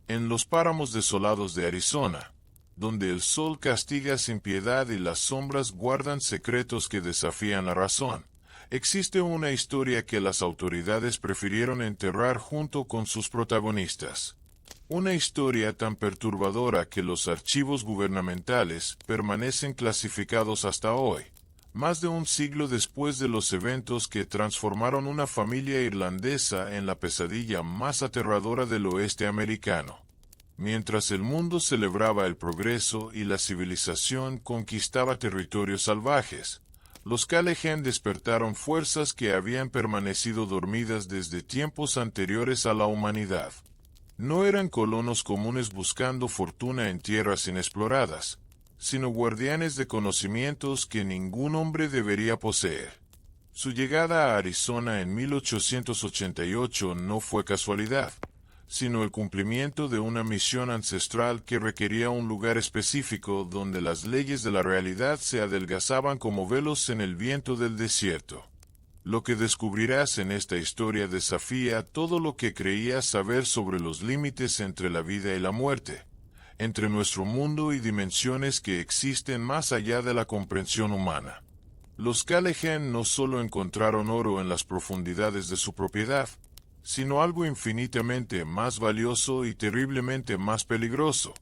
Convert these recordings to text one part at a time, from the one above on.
En los páramos desolados de Arizona, donde el sol castiga sin piedad y las sombras guardan secretos que desafían la razón, existe una historia que las autoridades prefirieron enterrar junto con sus protagonistas. Una historia tan perturbadora que los archivos gubernamentales permanecen clasificados hasta hoy, más de un siglo después de los eventos que transformaron una familia irlandesa en la pesadilla más aterradora del oeste americano. Mientras el mundo celebraba el progreso y la civilización conquistaba territorios salvajes, los Callahan despertaron fuerzas que habían permanecido dormidas desde tiempos anteriores a la humanidad. No eran colonos comunes buscando fortuna en tierras inexploradas, sino guardianes de conocimientos que ningún hombre debería poseer. Su llegada a Arizona en 1888 no fue casualidad, sino el cumplimiento de una misión ancestral que requería un lugar específico donde las leyes de la realidad se adelgazaban como velos en el viento del desierto. Lo que descubrirás en esta historia desafía todo lo que creías saber sobre los límites entre la vida y la muerte, entre nuestro mundo y dimensiones que existen más allá de la comprensión humana. Los Callahan no solo encontraron oro en las profundidades de su propiedad, sino algo infinitamente más valioso y terriblemente más peligroso,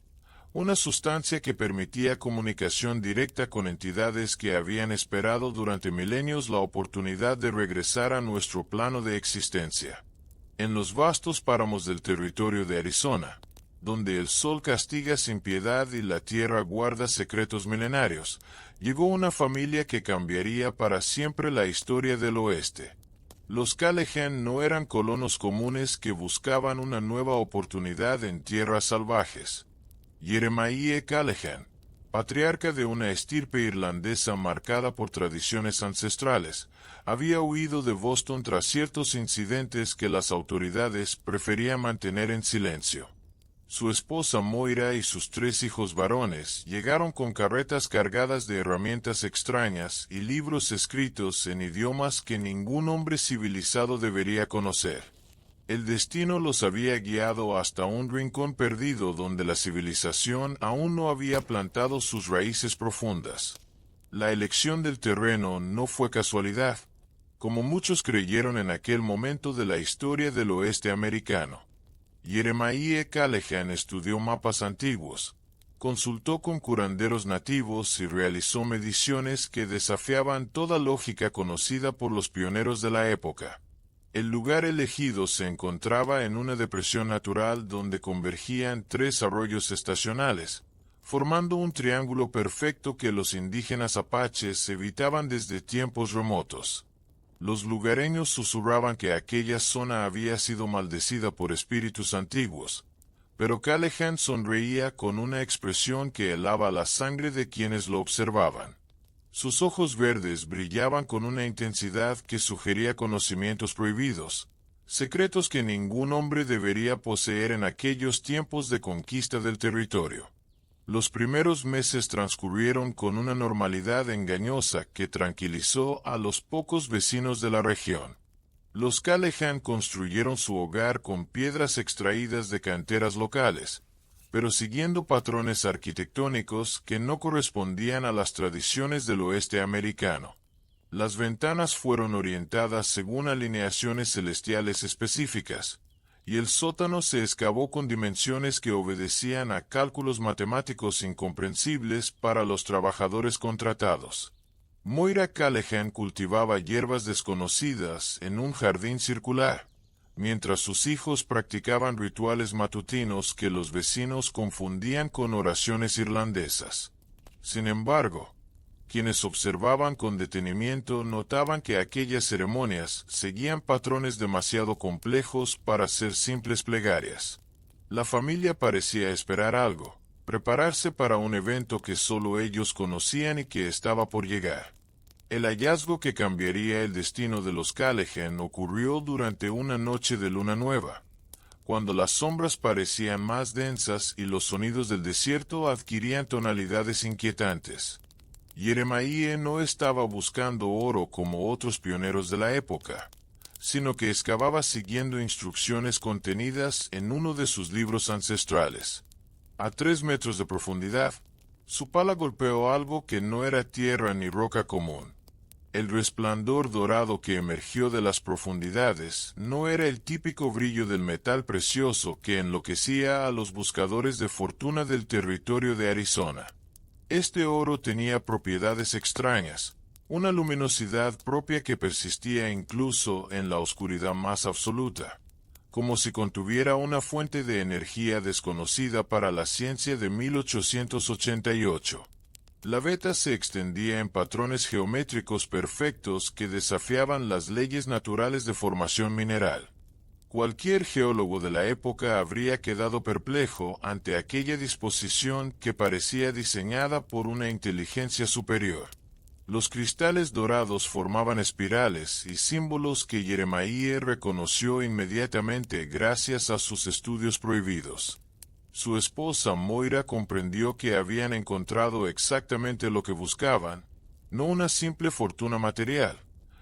una sustancia que permitía comunicación directa con entidades que habían esperado durante milenios la oportunidad de regresar a nuestro plano de existencia. En los vastos páramos del territorio de Arizona, donde el sol castiga sin piedad y la tierra guarda secretos milenarios, llegó una familia que cambiaría para siempre la historia del oeste. Los Callahan no eran colonos comunes que buscaban una nueva oportunidad en tierras salvajes. Jeremiah Callahan, patriarca de una estirpe irlandesa marcada por tradiciones ancestrales, había huido de Boston tras ciertos incidentes que las autoridades preferían mantener en silencio. Su esposa Moira y sus 3 hijos varones llegaron con carretas cargadas de herramientas extrañas y libros escritos en idiomas que ningún hombre civilizado debería conocer. El destino los había guiado hasta un rincón perdido donde la civilización aún no había plantado sus raíces profundas. La elección del terreno no fue casualidad, como muchos creyeron en aquel momento de la historia del oeste americano. Jeremiah Callahan estudió mapas antiguos, consultó con curanderos nativos y realizó mediciones que desafiaban toda lógica conocida por los pioneros de la época. El lugar elegido se encontraba en una depresión natural donde convergían 3 arroyos estacionales, formando un triángulo perfecto que los indígenas apaches evitaban desde tiempos remotos. Los lugareños susurraban que aquella zona había sido maldecida por espíritus antiguos, pero Callahan sonreía con una expresión que helaba la sangre de quienes lo observaban. Sus ojos verdes brillaban con una intensidad que sugería conocimientos prohibidos, secretos que ningún hombre debería poseer en aquellos tiempos de conquista del territorio. Los primeros meses transcurrieron con una normalidad engañosa que tranquilizó a los pocos vecinos de la región. Los Callahan construyeron su hogar con piedras extraídas de canteras locales, pero siguiendo patrones arquitectónicos que no correspondían a las tradiciones del oeste americano. Las ventanas fueron orientadas según alineaciones celestiales específicas, y el sótano se excavó con dimensiones que obedecían a cálculos matemáticos incomprensibles para los trabajadores contratados. Moira Callahan cultivaba hierbas desconocidas en un jardín circular, mientras sus hijos practicaban rituales matutinos que los vecinos confundían con oraciones irlandesas. Sin embargo, quienes observaban con detenimiento notaban que aquellas ceremonias seguían patrones demasiado complejos para ser simples plegarias. La familia parecía esperar algo, prepararse para un evento que solo ellos conocían y que estaba por llegar. El hallazgo que cambiaría el destino de los Callahan ocurrió durante una noche de luna nueva, cuando las sombras parecían más densas y los sonidos del desierto adquirían tonalidades inquietantes. Jeremiah no estaba buscando oro como otros pioneros de la época, sino que excavaba siguiendo instrucciones contenidas en uno de sus libros ancestrales. A 3 metros de profundidad, su pala golpeó algo que no era tierra ni roca común. El resplandor dorado que emergió de las profundidades no era el típico brillo del metal precioso que enloquecía a los buscadores de fortuna del territorio de Arizona. Este oro tenía propiedades extrañas, una luminosidad propia que persistía incluso en la oscuridad más absoluta, como si contuviera una fuente de energía desconocida para la ciencia de 1888. La veta se extendía en patrones geométricos perfectos que desafiaban las leyes naturales de formación mineral. Cualquier geólogo de la época habría quedado perplejo ante aquella disposición que parecía diseñada por una inteligencia superior. Los cristales dorados formaban espirales y símbolos que Jeremiah reconoció inmediatamente gracias a sus estudios prohibidos. Su esposa Moira comprendió que habían encontrado exactamente lo que buscaban, no una simple fortuna material,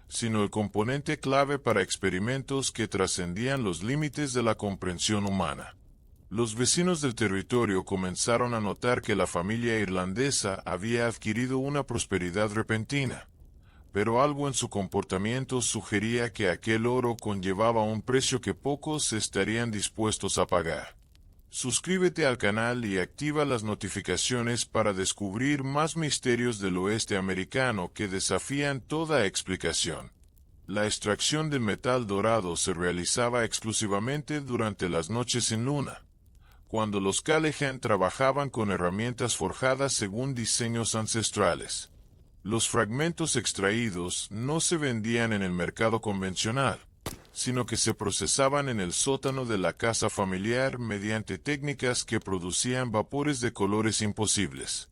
sino el componente clave para experimentos que trascendían los límites de la comprensión humana. Los vecinos del territorio comenzaron a notar que la familia irlandesa había adquirido una prosperidad repentina, pero algo en su comportamiento sugería que aquel oro conllevaba un precio que pocos estarían dispuestos a pagar. Suscríbete al canal y activa las notificaciones para descubrir más misterios del oeste americano que desafían toda explicación. La extracción del metal dorado se realizaba exclusivamente durante las noches sin luna, cuando los Callahan trabajaban con herramientas forjadas según diseños ancestrales. Los fragmentos extraídos no se vendían en el mercado convencional, sino que se procesaban en el sótano de la casa familiar mediante técnicas que producían vapores de colores imposibles.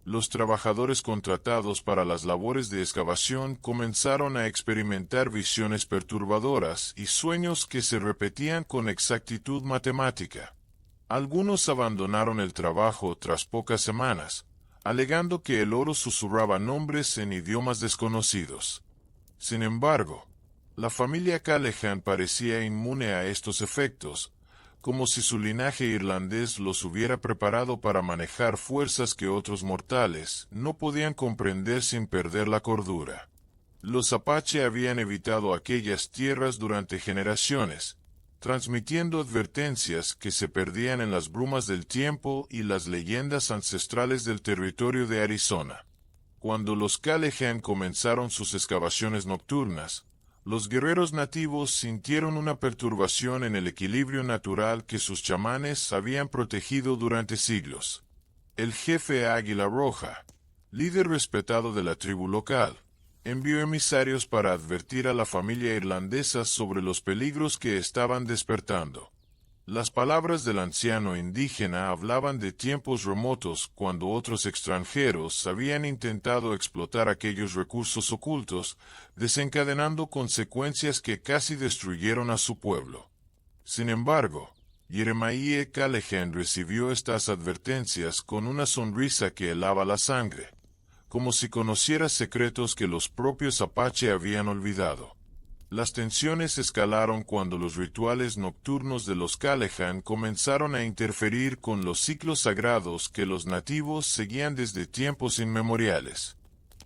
Los trabajadores contratados para las labores de excavación comenzaron a experimentar visiones perturbadoras y sueños que se repetían con exactitud matemática. Algunos abandonaron el trabajo tras pocas semanas, alegando que el oro susurraba nombres en idiomas desconocidos. Sin embargo, la familia Callahan parecía inmune a estos efectos, como si su linaje irlandés los hubiera preparado para manejar fuerzas que otros mortales no podían comprender sin perder la cordura. Los Apache habían evitado aquellas tierras durante generaciones, transmitiendo advertencias que se perdían en las brumas del tiempo y las leyendas ancestrales del territorio de Arizona. Cuando los Callahan comenzaron sus excavaciones nocturnas, los guerreros nativos sintieron una perturbación en el equilibrio natural que sus chamanes habían protegido durante siglos. El jefe Águila Roja, líder respetado de la tribu local, envió emisarios para advertir a la familia irlandesa sobre los peligros que estaban despertando. Las palabras del anciano indígena hablaban de tiempos remotos cuando otros extranjeros habían intentado explotar aquellos recursos ocultos, desencadenando consecuencias que casi destruyeron a su pueblo. Sin embargo, Jeremiah Callahan recibió estas advertencias con una sonrisa que helaba la sangre, como si conociera secretos que los propios Apache habían olvidado. Las tensiones escalaron cuando los rituales nocturnos de los Callahan comenzaron a interferir con los ciclos sagrados que los nativos seguían desde tiempos inmemoriales.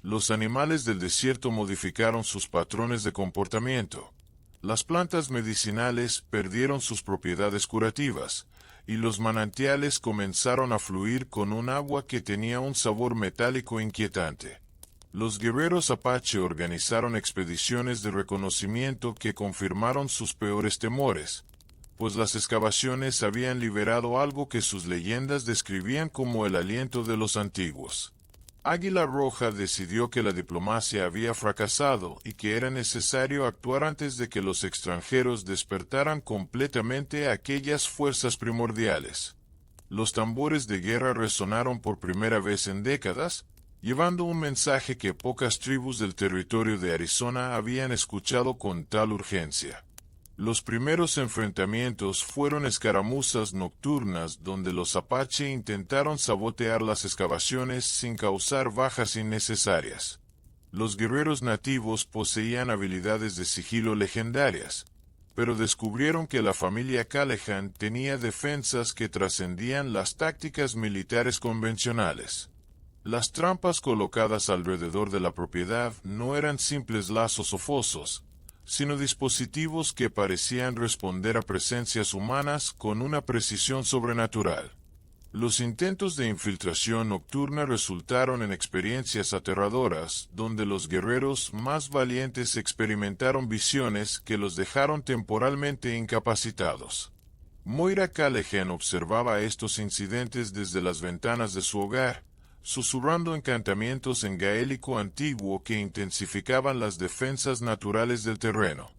Los animales del desierto modificaron sus patrones de comportamiento. Las plantas medicinales perdieron sus propiedades curativas, y los manantiales comenzaron a fluir con un agua que tenía un sabor metálico inquietante. Los guerreros Apache organizaron expediciones de reconocimiento que confirmaron sus peores temores, pues las excavaciones habían liberado algo que sus leyendas describían como el aliento de los antiguos. Águila Roja decidió que la diplomacia había fracasado y que era necesario actuar antes de que los extranjeros despertaran completamente aquellas fuerzas primordiales. Los tambores de guerra resonaron por primera vez en décadas, llevando un mensaje que pocas tribus del territorio de Arizona habían escuchado con tal urgencia. Los primeros enfrentamientos fueron escaramuzas nocturnas donde los Apache intentaron sabotear las excavaciones sin causar bajas innecesarias. Los guerreros nativos poseían habilidades de sigilo legendarias, pero descubrieron que la familia Callahan tenía defensas que trascendían las tácticas militares convencionales. Las trampas colocadas alrededor de la propiedad no eran simples lazos o fosos, sino dispositivos que parecían responder a presencias humanas con una precisión sobrenatural. Los intentos de infiltración nocturna resultaron en experiencias aterradoras, donde los guerreros más valientes experimentaron visiones que los dejaron temporalmente incapacitados. Moira Callahan observaba estos incidentes desde las ventanas de su hogar, susurrando encantamientos en gaélico antiguo que intensificaban las defensas naturales del terreno.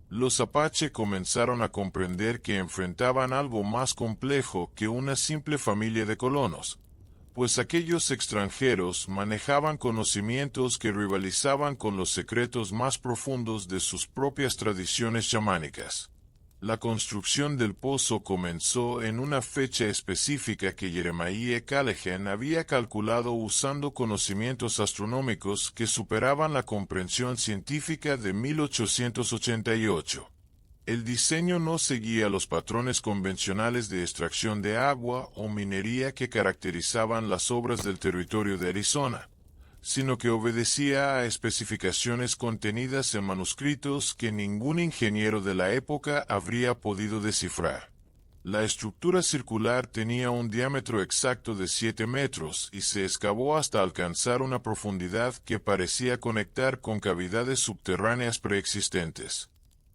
Los Apache comenzaron a comprender que enfrentaban algo más complejo que una simple familia de colonos, pues aquellos extranjeros manejaban conocimientos que rivalizaban con los secretos más profundos de sus propias tradiciones chamánicas. La construcción del pozo comenzó en una fecha específica que Jeremiah Callahan había calculado usando conocimientos astronómicos que superaban la comprensión científica de 1888. El diseño no seguía los patrones convencionales de extracción de agua o minería que caracterizaban las obras del territorio de Arizona, sino que obedecía a especificaciones contenidas en manuscritos que ningún ingeniero de la época habría podido descifrar. La estructura circular tenía un diámetro exacto de 7 metros y se excavó hasta alcanzar una profundidad que parecía conectar con cavidades subterráneas preexistentes.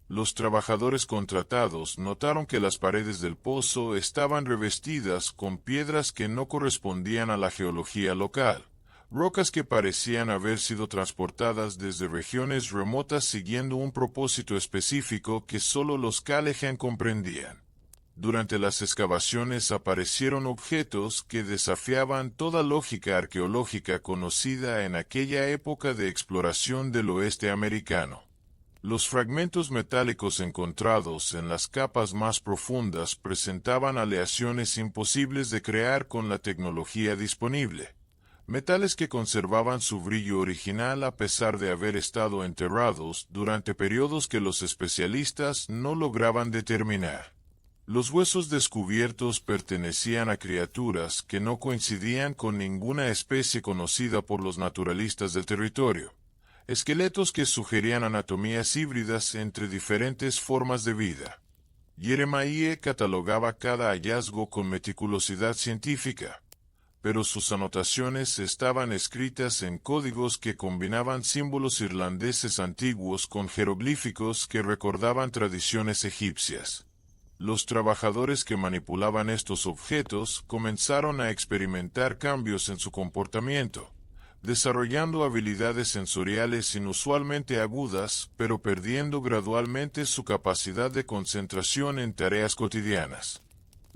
Los trabajadores contratados notaron que las paredes del pozo estaban revestidas con piedras que no correspondían a la geología local. Rocas que parecían haber sido transportadas desde regiones remotas siguiendo un propósito específico que solo los Callahan comprendían. Durante las excavaciones aparecieron objetos que desafiaban toda lógica arqueológica conocida en aquella época de exploración del oeste americano. Los fragmentos metálicos encontrados en las capas más profundas presentaban aleaciones imposibles de crear con la tecnología disponible. Metales que conservaban su brillo original a pesar de haber estado enterrados durante periodos que los especialistas no lograban determinar. Los huesos descubiertos pertenecían a criaturas que no coincidían con ninguna especie conocida por los naturalistas del territorio. Esqueletos que sugerían anatomías híbridas entre diferentes formas de vida. Jeremiah catalogaba cada hallazgo con meticulosidad científica, pero sus anotaciones estaban escritas en códigos que combinaban símbolos irlandeses antiguos con jeroglíficos que recordaban tradiciones egipcias. Los trabajadores que manipulaban estos objetos comenzaron a experimentar cambios en su comportamiento, desarrollando habilidades sensoriales inusualmente agudas, pero perdiendo gradualmente su capacidad de concentración en tareas cotidianas.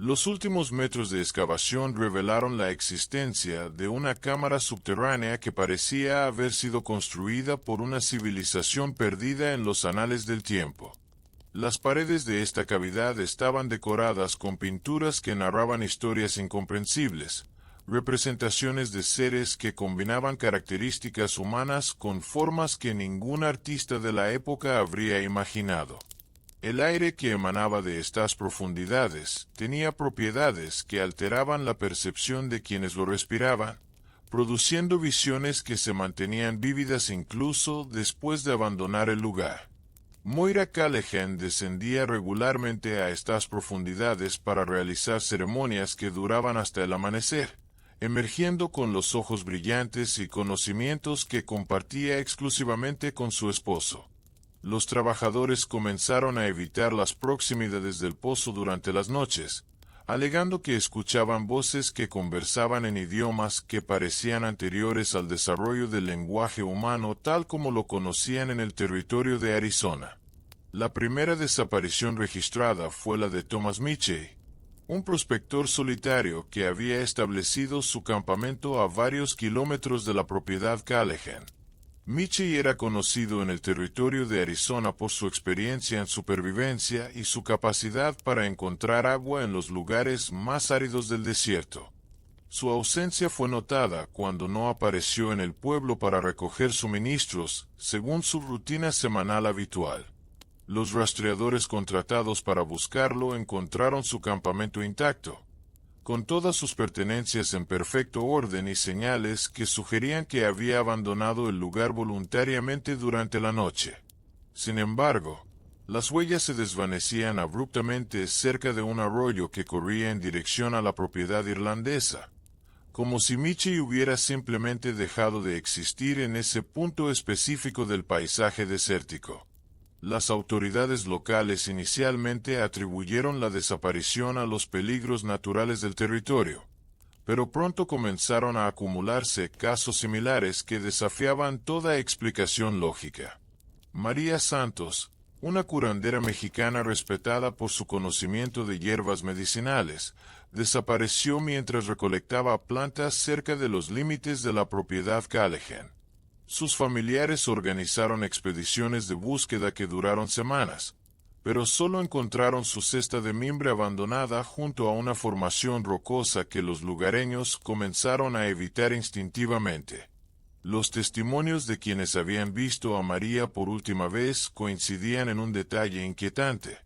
Los últimos metros de excavación revelaron la existencia de una cámara subterránea que parecía haber sido construida por una civilización perdida en los anales del tiempo. Las paredes de esta cavidad estaban decoradas con pinturas que narraban historias incomprensibles, representaciones de seres que combinaban características humanas con formas que ningún artista de la época habría imaginado. El aire que emanaba de estas profundidades tenía propiedades que alteraban la percepción de quienes lo respiraban, produciendo visiones que se mantenían vívidas incluso después de abandonar el lugar. Moira Callahan descendía regularmente a estas profundidades para realizar ceremonias que duraban hasta el amanecer, emergiendo con los ojos brillantes y conocimientos que compartía exclusivamente con su esposo. Los trabajadores comenzaron a evitar las proximidades del pozo durante las noches, alegando que escuchaban voces que conversaban en idiomas que parecían anteriores al desarrollo del lenguaje humano tal como lo conocían en el territorio de Arizona. La primera desaparición registrada fue la de Thomas Mitchell, un prospector solitario que había establecido su campamento a varios kilómetros de la propiedad Callahan. Mitchell era conocido en el territorio de Arizona por su experiencia en supervivencia y su capacidad para encontrar agua en los lugares más áridos del desierto. Su ausencia fue notada cuando no apareció en el pueblo para recoger suministros, según su rutina semanal habitual. Los rastreadores contratados para buscarlo encontraron su campamento intacto, con todas sus pertenencias en perfecto orden y señales que sugerían que había abandonado el lugar voluntariamente durante la noche. Sin embargo, las huellas se desvanecían abruptamente cerca de un arroyo que corría en dirección a la propiedad irlandesa, como si Michie hubiera simplemente dejado de existir en ese punto específico del paisaje desértico. Las autoridades locales inicialmente atribuyeron la desaparición a los peligros naturales del territorio, pero pronto comenzaron a acumularse casos similares que desafiaban toda explicación lógica. María Santos, una curandera mexicana respetada por su conocimiento de hierbas medicinales, desapareció mientras recolectaba plantas cerca de los límites de la propiedad Callahan. Sus familiares organizaron expediciones de búsqueda que duraron semanas, pero solo encontraron su cesta de mimbre abandonada junto a una formación rocosa que los lugareños comenzaron a evitar instintivamente. Los testimonios de quienes habían visto a María por última vez coincidían en un detalle inquietante,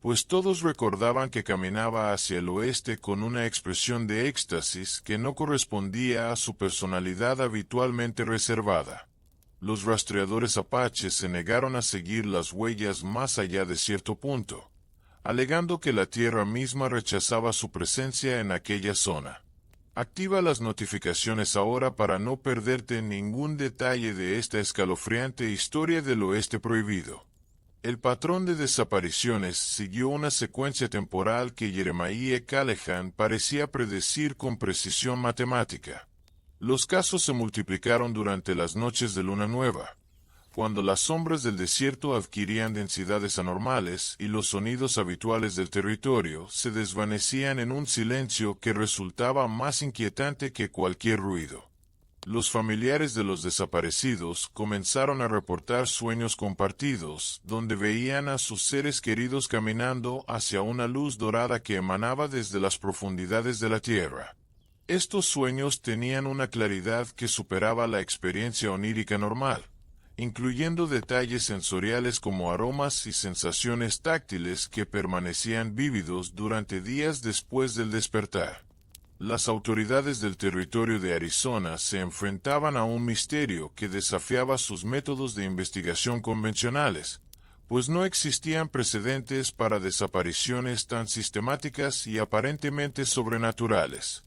pues todos recordaban que caminaba hacia el oeste con una expresión de éxtasis que no correspondía a su personalidad habitualmente reservada. Los rastreadores apaches se negaron a seguir las huellas más allá de cierto punto, alegando que la tierra misma rechazaba su presencia en aquella zona. Activa las notificaciones ahora para no perderte ningún detalle de esta escalofriante historia del oeste prohibido. El patrón de desapariciones siguió una secuencia temporal que Jeremiah Callahan parecía predecir con precisión matemática. Los casos se multiplicaron durante las noches de luna nueva, cuando las sombras del desierto adquirían densidades anormales y los sonidos habituales del territorio se desvanecían en un silencio que resultaba más inquietante que cualquier ruido. Los familiares de los desaparecidos comenzaron a reportar sueños compartidos, donde veían a sus seres queridos caminando hacia una luz dorada que emanaba desde las profundidades de la tierra. Estos sueños tenían una claridad que superaba la experiencia onírica normal, incluyendo detalles sensoriales como aromas y sensaciones táctiles que permanecían vívidos durante días después del despertar. Las autoridades del territorio de Arizona se enfrentaban a un misterio que desafiaba sus métodos de investigación convencionales, pues no existían precedentes para desapariciones tan sistemáticas y aparentemente sobrenaturales.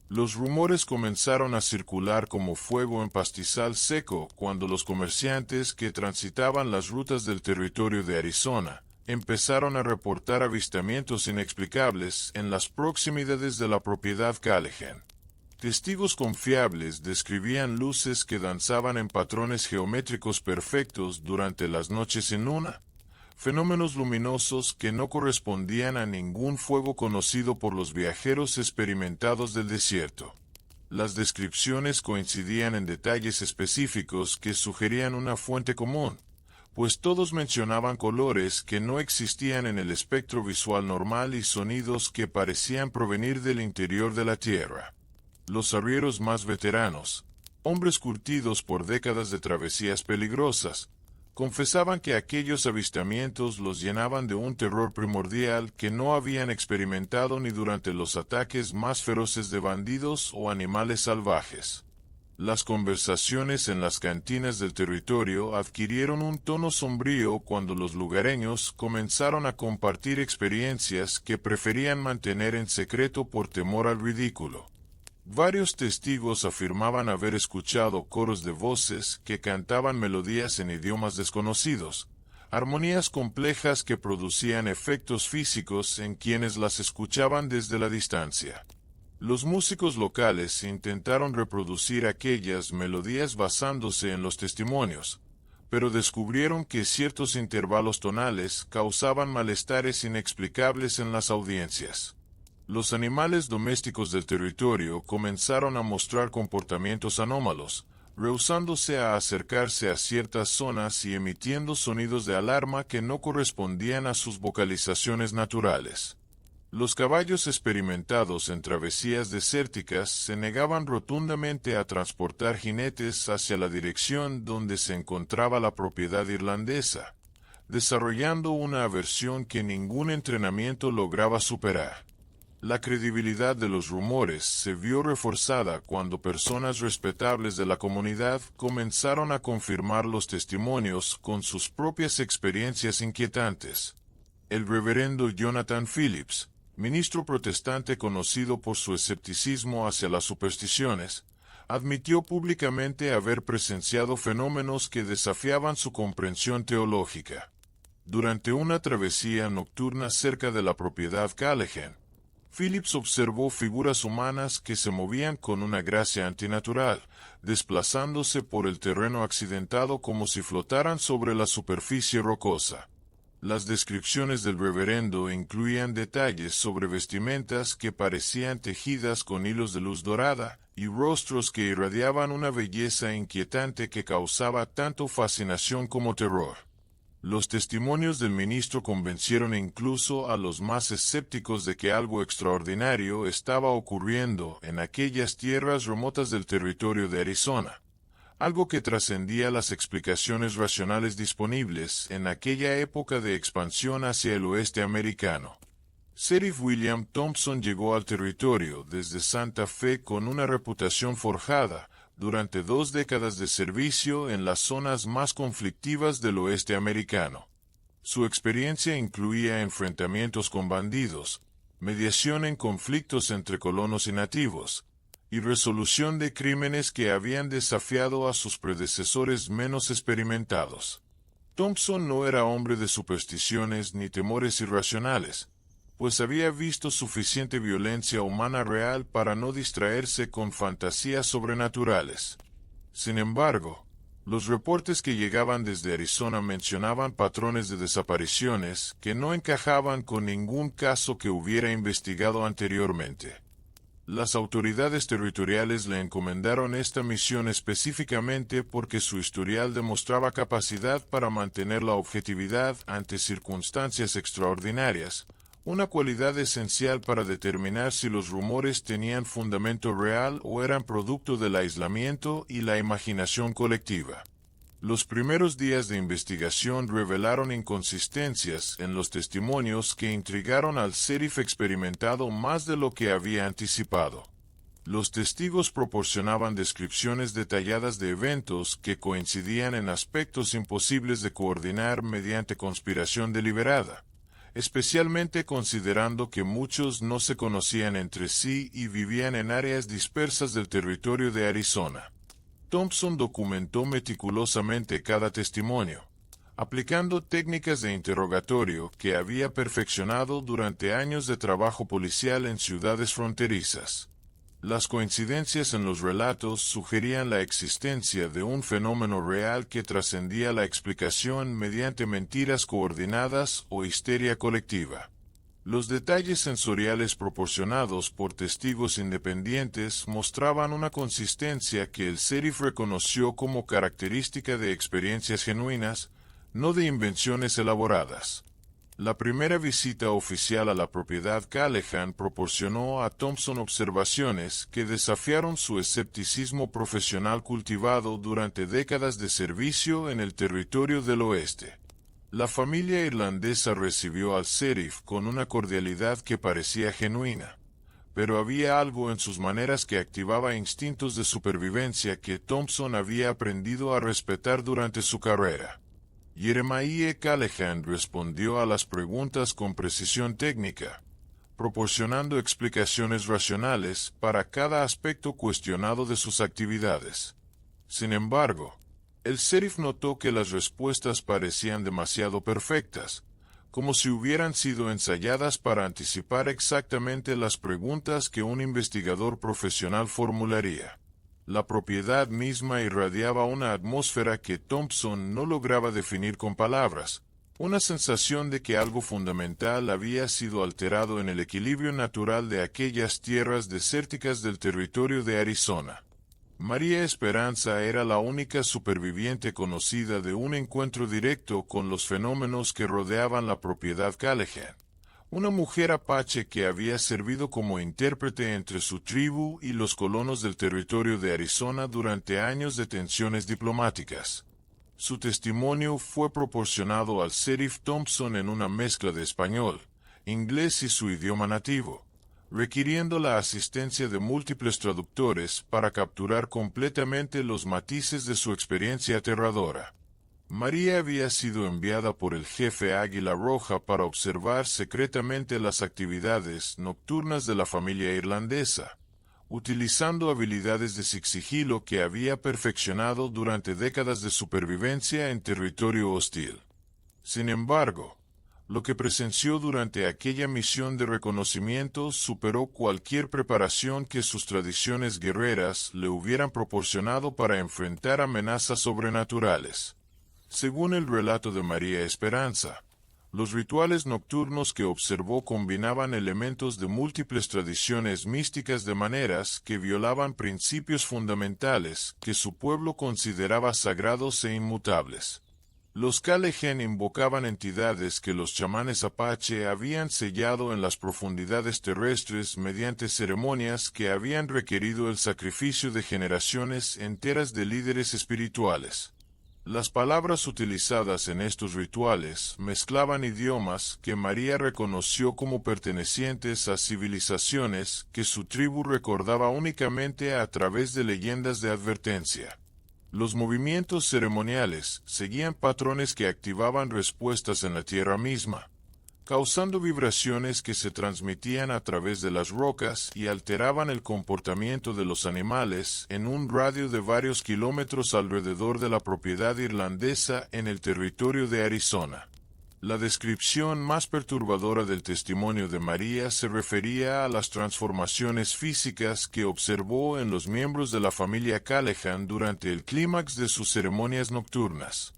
Los rumores comenzaron a circular como fuego en pastizal seco cuando los comerciantes que transitaban las rutas del territorio de Arizona empezaron a reportar avistamientos inexplicables en las proximidades de la propiedad Callahan. Testigos confiables describían luces que danzaban en patrones geométricos perfectos durante las noches sin luna, fenómenos luminosos que no correspondían a ningún fuego conocido por los viajeros experimentados del desierto. Las descripciones coincidían en detalles específicos que sugerían una fuente común, pues todos mencionaban colores que no existían en el espectro visual normal y sonidos que parecían provenir del interior de la Tierra. Los arrieros más veteranos, hombres curtidos por décadas de travesías peligrosas, confesaban que aquellos avistamientos los llenaban de un terror primordial que no habían experimentado ni durante los ataques más feroces de bandidos o animales salvajes. Las conversaciones en las cantinas del territorio adquirieron un tono sombrío cuando los lugareños comenzaron a compartir experiencias que preferían mantener en secreto por temor al ridículo. Varios testigos afirmaban haber escuchado coros de voces que cantaban melodías en idiomas desconocidos, armonías complejas que producían efectos físicos en quienes las escuchaban desde la distancia. Los músicos locales intentaron reproducir aquellas melodías basándose en los testimonios, pero descubrieron que ciertos intervalos tonales causaban malestares inexplicables en las audiencias. Los animales domésticos del territorio comenzaron a mostrar comportamientos anómalos, rehusándose a acercarse a ciertas zonas y emitiendo sonidos de alarma que no correspondían a sus vocalizaciones naturales. Los caballos experimentados en travesías desérticas se negaban rotundamente a transportar jinetes hacia la dirección donde se encontraba la propiedad irlandesa, desarrollando una aversión que ningún entrenamiento lograba superar. La credibilidad de los rumores se vio reforzada cuando personas respetables de la comunidad comenzaron a confirmar los testimonios con sus propias experiencias inquietantes. El reverendo Jonathan Phillips, ministro protestante conocido por su escepticismo hacia las supersticiones, admitió públicamente haber presenciado fenómenos que desafiaban su comprensión teológica. Durante una travesía nocturna cerca de la propiedad Callahan, Phillips observó figuras humanas que se movían con una gracia antinatural, desplazándose por el terreno accidentado como si flotaran sobre la superficie rocosa. Las descripciones del reverendo incluían detalles sobre vestimentas que parecían tejidas con hilos de luz dorada y rostros que irradiaban una belleza inquietante que causaba tanto fascinación como terror. Los testimonios del ministro convencieron incluso a los más escépticos de que algo extraordinario estaba ocurriendo en aquellas tierras remotas del territorio de Arizona, algo que trascendía las explicaciones racionales disponibles en aquella época de expansión hacia el oeste americano. Sheriff William Thompson llegó al territorio desde Santa Fe con una reputación forjada durante 2 décadas de servicio en las zonas más conflictivas del oeste americano. Su experiencia incluía enfrentamientos con bandidos, mediación en conflictos entre colonos y nativos, y resolución de crímenes que habían desafiado a sus predecesores menos experimentados. Thompson no era hombre de supersticiones ni temores irracionales, pues había visto suficiente violencia humana real para no distraerse con fantasías sobrenaturales. Sin embargo, los reportes que llegaban desde Arizona mencionaban patrones de desapariciones que no encajaban con ningún caso que hubiera investigado anteriormente. Las autoridades territoriales le encomendaron esta misión específicamente porque su historial demostraba capacidad para mantener la objetividad ante circunstancias extraordinarias, una cualidad esencial para determinar si los rumores tenían fundamento real o eran producto del aislamiento y la imaginación colectiva. Los primeros días de investigación revelaron inconsistencias en los testimonios que intrigaron al sheriff experimentado más de lo que había anticipado. Los testigos proporcionaban descripciones detalladas de eventos que coincidían en aspectos imposibles de coordinar mediante conspiración deliberada, especialmente considerando que muchos no se conocían entre sí y vivían en áreas dispersas del territorio de Arizona. Thompson documentó meticulosamente cada testimonio, aplicando técnicas de interrogatorio que había perfeccionado durante años de trabajo policial en ciudades fronterizas. Las coincidencias en los relatos sugerían la existencia de un fenómeno real que trascendía la explicación mediante mentiras coordinadas o histeria colectiva. Los detalles sensoriales proporcionados por testigos independientes mostraban una consistencia que el sheriff reconoció como característica de experiencias genuinas, no de invenciones elaboradas. La primera visita oficial a la propiedad Callahan proporcionó a Thompson observaciones que desafiaron su escepticismo profesional cultivado durante décadas de servicio en el territorio del oeste. La familia irlandesa recibió al sheriff con una cordialidad que parecía genuina, pero había algo en sus maneras que activaba instintos de supervivencia que Thompson había aprendido a respetar durante su carrera. Jeremiah Callahan respondió a las preguntas con precisión técnica, proporcionando explicaciones racionales para cada aspecto cuestionado de sus actividades. Sin embargo, el sheriff notó que las respuestas parecían demasiado perfectas, como si hubieran sido ensayadas para anticipar exactamente las preguntas que un investigador profesional formularía. La propiedad misma irradiaba una atmósfera que Thompson no lograba definir con palabras, una sensación de que algo fundamental había sido alterado en el equilibrio natural de aquellas tierras desérticas del territorio de Arizona. María Esperanza era la única superviviente conocida de un encuentro directo con los fenómenos que rodeaban la propiedad Callahan, una mujer apache que había servido como intérprete entre su tribu y los colonos del territorio de Arizona durante años de tensiones diplomáticas. Su testimonio fue proporcionado al sheriff Thompson en una mezcla de español, inglés y su idioma nativo, requiriendo la asistencia de múltiples traductores para capturar completamente los matices de su experiencia aterradora. María había sido enviada por el jefe Águila Roja para observar secretamente las actividades nocturnas de la familia irlandesa, utilizando habilidades de sigilo que había perfeccionado durante décadas de supervivencia en territorio hostil. Sin embargo, lo que presenció durante aquella misión de reconocimiento superó cualquier preparación que sus tradiciones guerreras le hubieran proporcionado para enfrentar amenazas sobrenaturales. Según el relato de María Esperanza, los rituales nocturnos que observó combinaban elementos de múltiples tradiciones místicas de maneras que violaban principios fundamentales que su pueblo consideraba sagrados e inmutables. Los Calleján invocaban entidades que los chamanes apache habían sellado en las profundidades terrestres mediante ceremonias que habían requerido el sacrificio de generaciones enteras de líderes espirituales. Las palabras utilizadas en estos rituales mezclaban idiomas que María reconoció como pertenecientes a civilizaciones que su tribu recordaba únicamente a través de leyendas de advertencia. Los movimientos ceremoniales seguían patrones que activaban respuestas en la tierra misma, causando vibraciones que se transmitían a través de las rocas y alteraban el comportamiento de los animales en un radio de varios kilómetros alrededor de la propiedad irlandesa en el territorio de Arizona. La descripción más perturbadora del testimonio de María se refería a las transformaciones físicas que observó en los miembros de la familia Calleján durante el clímax de sus ceremonias nocturnas.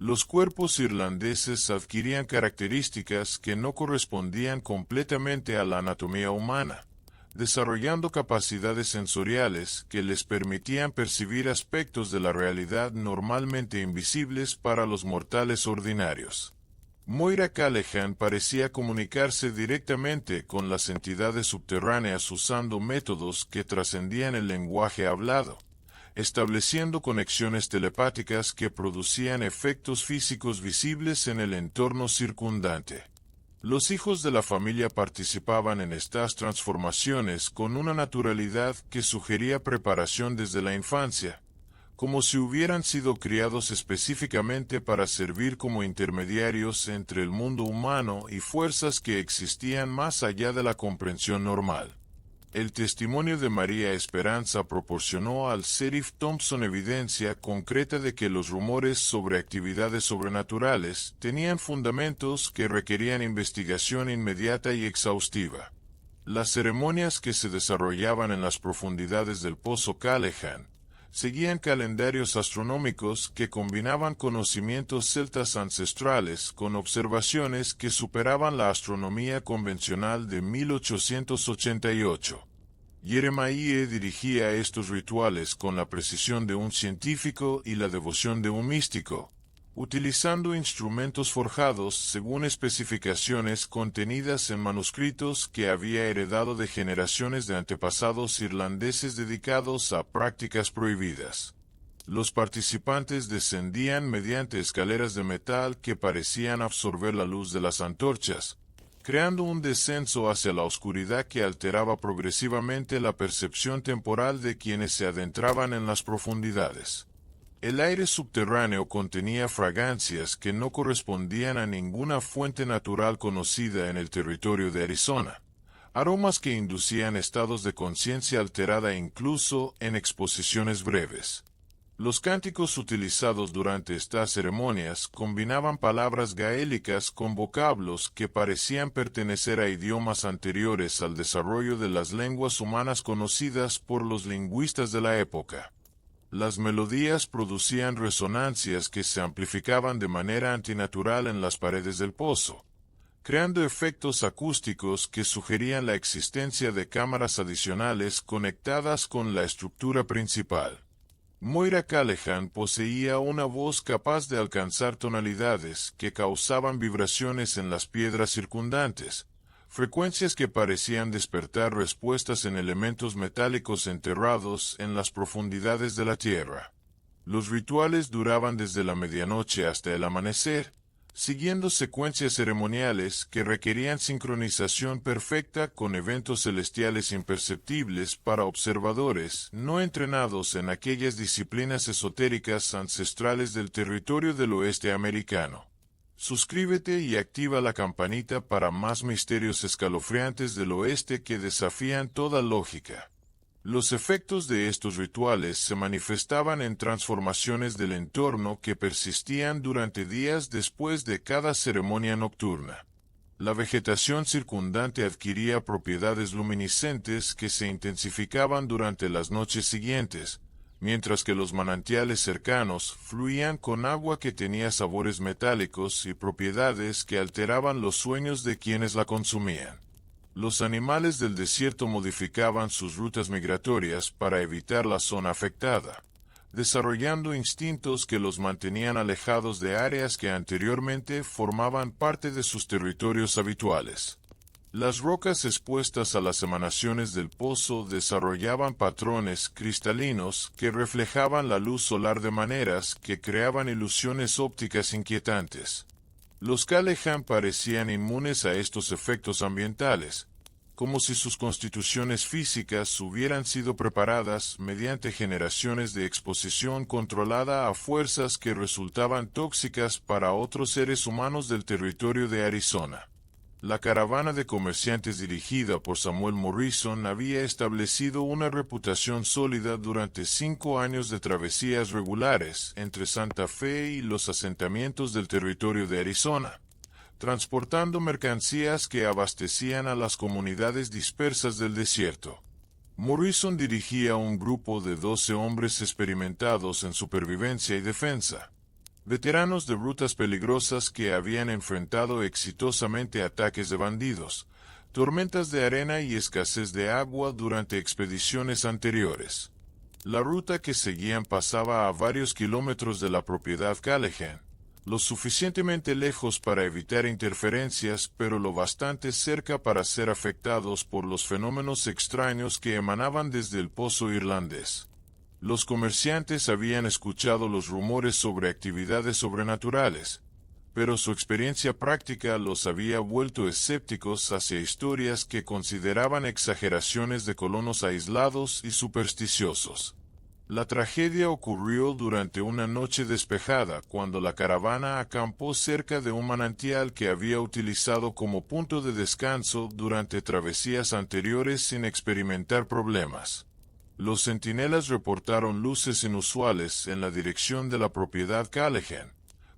Los cuerpos irlandeses adquirían características que no correspondían completamente a la anatomía humana, desarrollando capacidades sensoriales que les permitían percibir aspectos de la realidad normalmente invisibles para los mortales ordinarios. Moira Calleján parecía comunicarse directamente con las entidades subterráneas usando métodos que trascendían el lenguaje hablado, estableciendo conexiones telepáticas que producían efectos físicos visibles en el entorno circundante. Los hijos de la familia participaban en estas transformaciones con una naturalidad que sugería preparación desde la infancia, como si hubieran sido criados específicamente para servir como intermediarios entre el mundo humano y fuerzas que existían más allá de la comprensión normal. El testimonio de María Esperanza proporcionó al sheriff Thompson evidencia concreta de que los rumores sobre actividades sobrenaturales tenían fundamentos que requerían investigación inmediata y exhaustiva. Las ceremonias que se desarrollaban en las profundidades del Pozo Calleján seguían calendarios astronómicos que combinaban conocimientos celtas ancestrales con observaciones que superaban la astronomía convencional de 1888. Jeremiah dirigía estos rituales con la precisión de un científico y la devoción de un místico, utilizando instrumentos forjados según especificaciones contenidas en manuscritos que había heredado de generaciones de antepasados irlandeses dedicados a prácticas prohibidas. Los participantes descendían mediante escaleras de metal que parecían absorber la luz de las antorchas, creando un descenso hacia la oscuridad que alteraba progresivamente la percepción temporal de quienes se adentraban en las profundidades. El aire subterráneo contenía fragancias que no correspondían a ninguna fuente natural conocida en el territorio de Arizona, aromas que inducían estados de conciencia alterada incluso en exposiciones breves. Los cánticos utilizados durante estas ceremonias combinaban palabras gaélicas con vocablos que parecían pertenecer a idiomas anteriores al desarrollo de las lenguas humanas conocidas por los lingüistas de la época. Las melodías producían resonancias que se amplificaban de manera antinatural en las paredes del pozo, creando efectos acústicos que sugerían la existencia de cámaras adicionales conectadas con la estructura principal. Moira Calleján poseía una voz capaz de alcanzar tonalidades que causaban vibraciones en las piedras circundantes, frecuencias que parecían despertar respuestas en elementos metálicos enterrados en las profundidades de la Tierra. Los rituales duraban desde la medianoche hasta el amanecer, siguiendo secuencias ceremoniales que requerían sincronización perfecta con eventos celestiales imperceptibles para observadores no entrenados en aquellas disciplinas esotéricas ancestrales del territorio del oeste americano. Suscríbete y activa la campanita para más misterios escalofriantes del oeste que desafían toda lógica. Los efectos de estos rituales se manifestaban en transformaciones del entorno que persistían durante días después de cada ceremonia nocturna. La vegetación circundante adquiría propiedades luminiscentes que se intensificaban durante las noches siguientes, mientras que los manantiales cercanos fluían con agua que tenía sabores metálicos y propiedades que alteraban los sueños de quienes la consumían. Los animales del desierto modificaban sus rutas migratorias para evitar la zona afectada, desarrollando instintos que los mantenían alejados de áreas que anteriormente formaban parte de sus territorios habituales. Las rocas expuestas a las emanaciones del pozo desarrollaban patrones cristalinos que reflejaban la luz solar de maneras que creaban ilusiones ópticas inquietantes. Los Callahan parecían inmunes a estos efectos ambientales, como si sus constituciones físicas hubieran sido preparadas mediante generaciones de exposición controlada a fuerzas que resultaban tóxicas para otros seres humanos del territorio de Arizona. La caravana de comerciantes dirigida por Samuel Morrison había establecido una reputación sólida durante 5 años de travesías regulares entre Santa Fe y los asentamientos del territorio de Arizona, transportando mercancías que abastecían a las comunidades dispersas del desierto. Morrison dirigía un grupo de 12 hombres experimentados en supervivencia y defensa, veteranos de rutas peligrosas que habían enfrentado exitosamente ataques de bandidos, tormentas de arena y escasez de agua durante expediciones anteriores. La ruta que seguían pasaba a varios kilómetros de la propiedad Callahan, lo suficientemente lejos para evitar interferencias, pero lo bastante cerca para ser afectados por los fenómenos extraños que emanaban desde el pozo irlandés. Los comerciantes habían escuchado los rumores sobre actividades sobrenaturales, pero su experiencia práctica los había vuelto escépticos hacia historias que consideraban exageraciones de colonos aislados y supersticiosos. La tragedia ocurrió durante una noche despejada cuando la caravana acampó cerca de un manantial que había utilizado como punto de descanso durante travesías anteriores sin experimentar problemas. Los centinelas reportaron luces inusuales en la dirección de la propiedad Callahan,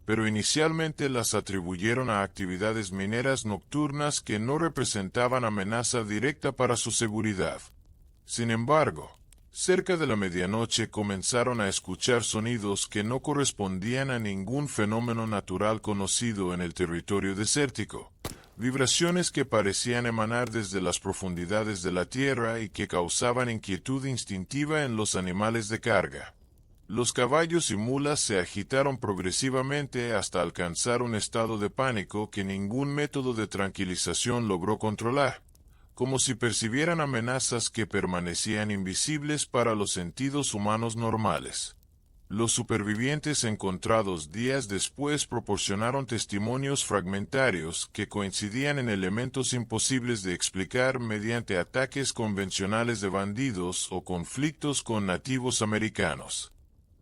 pero inicialmente las atribuyeron a actividades mineras nocturnas que no representaban amenaza directa para su seguridad. Sin embargo, cerca de la medianoche comenzaron a escuchar sonidos que no correspondían a ningún fenómeno natural conocido en el territorio desértico. Vibraciones que parecían emanar desde las profundidades de la tierra y que causaban inquietud instintiva en los animales de carga. Los caballos y mulas se agitaron progresivamente hasta alcanzar un estado de pánico que ningún método de tranquilización logró controlar, como si percibieran amenazas que permanecían invisibles para los sentidos humanos normales. Los supervivientes encontrados días después proporcionaron testimonios fragmentarios que coincidían en elementos imposibles de explicar mediante ataques convencionales de bandidos o conflictos con nativos americanos.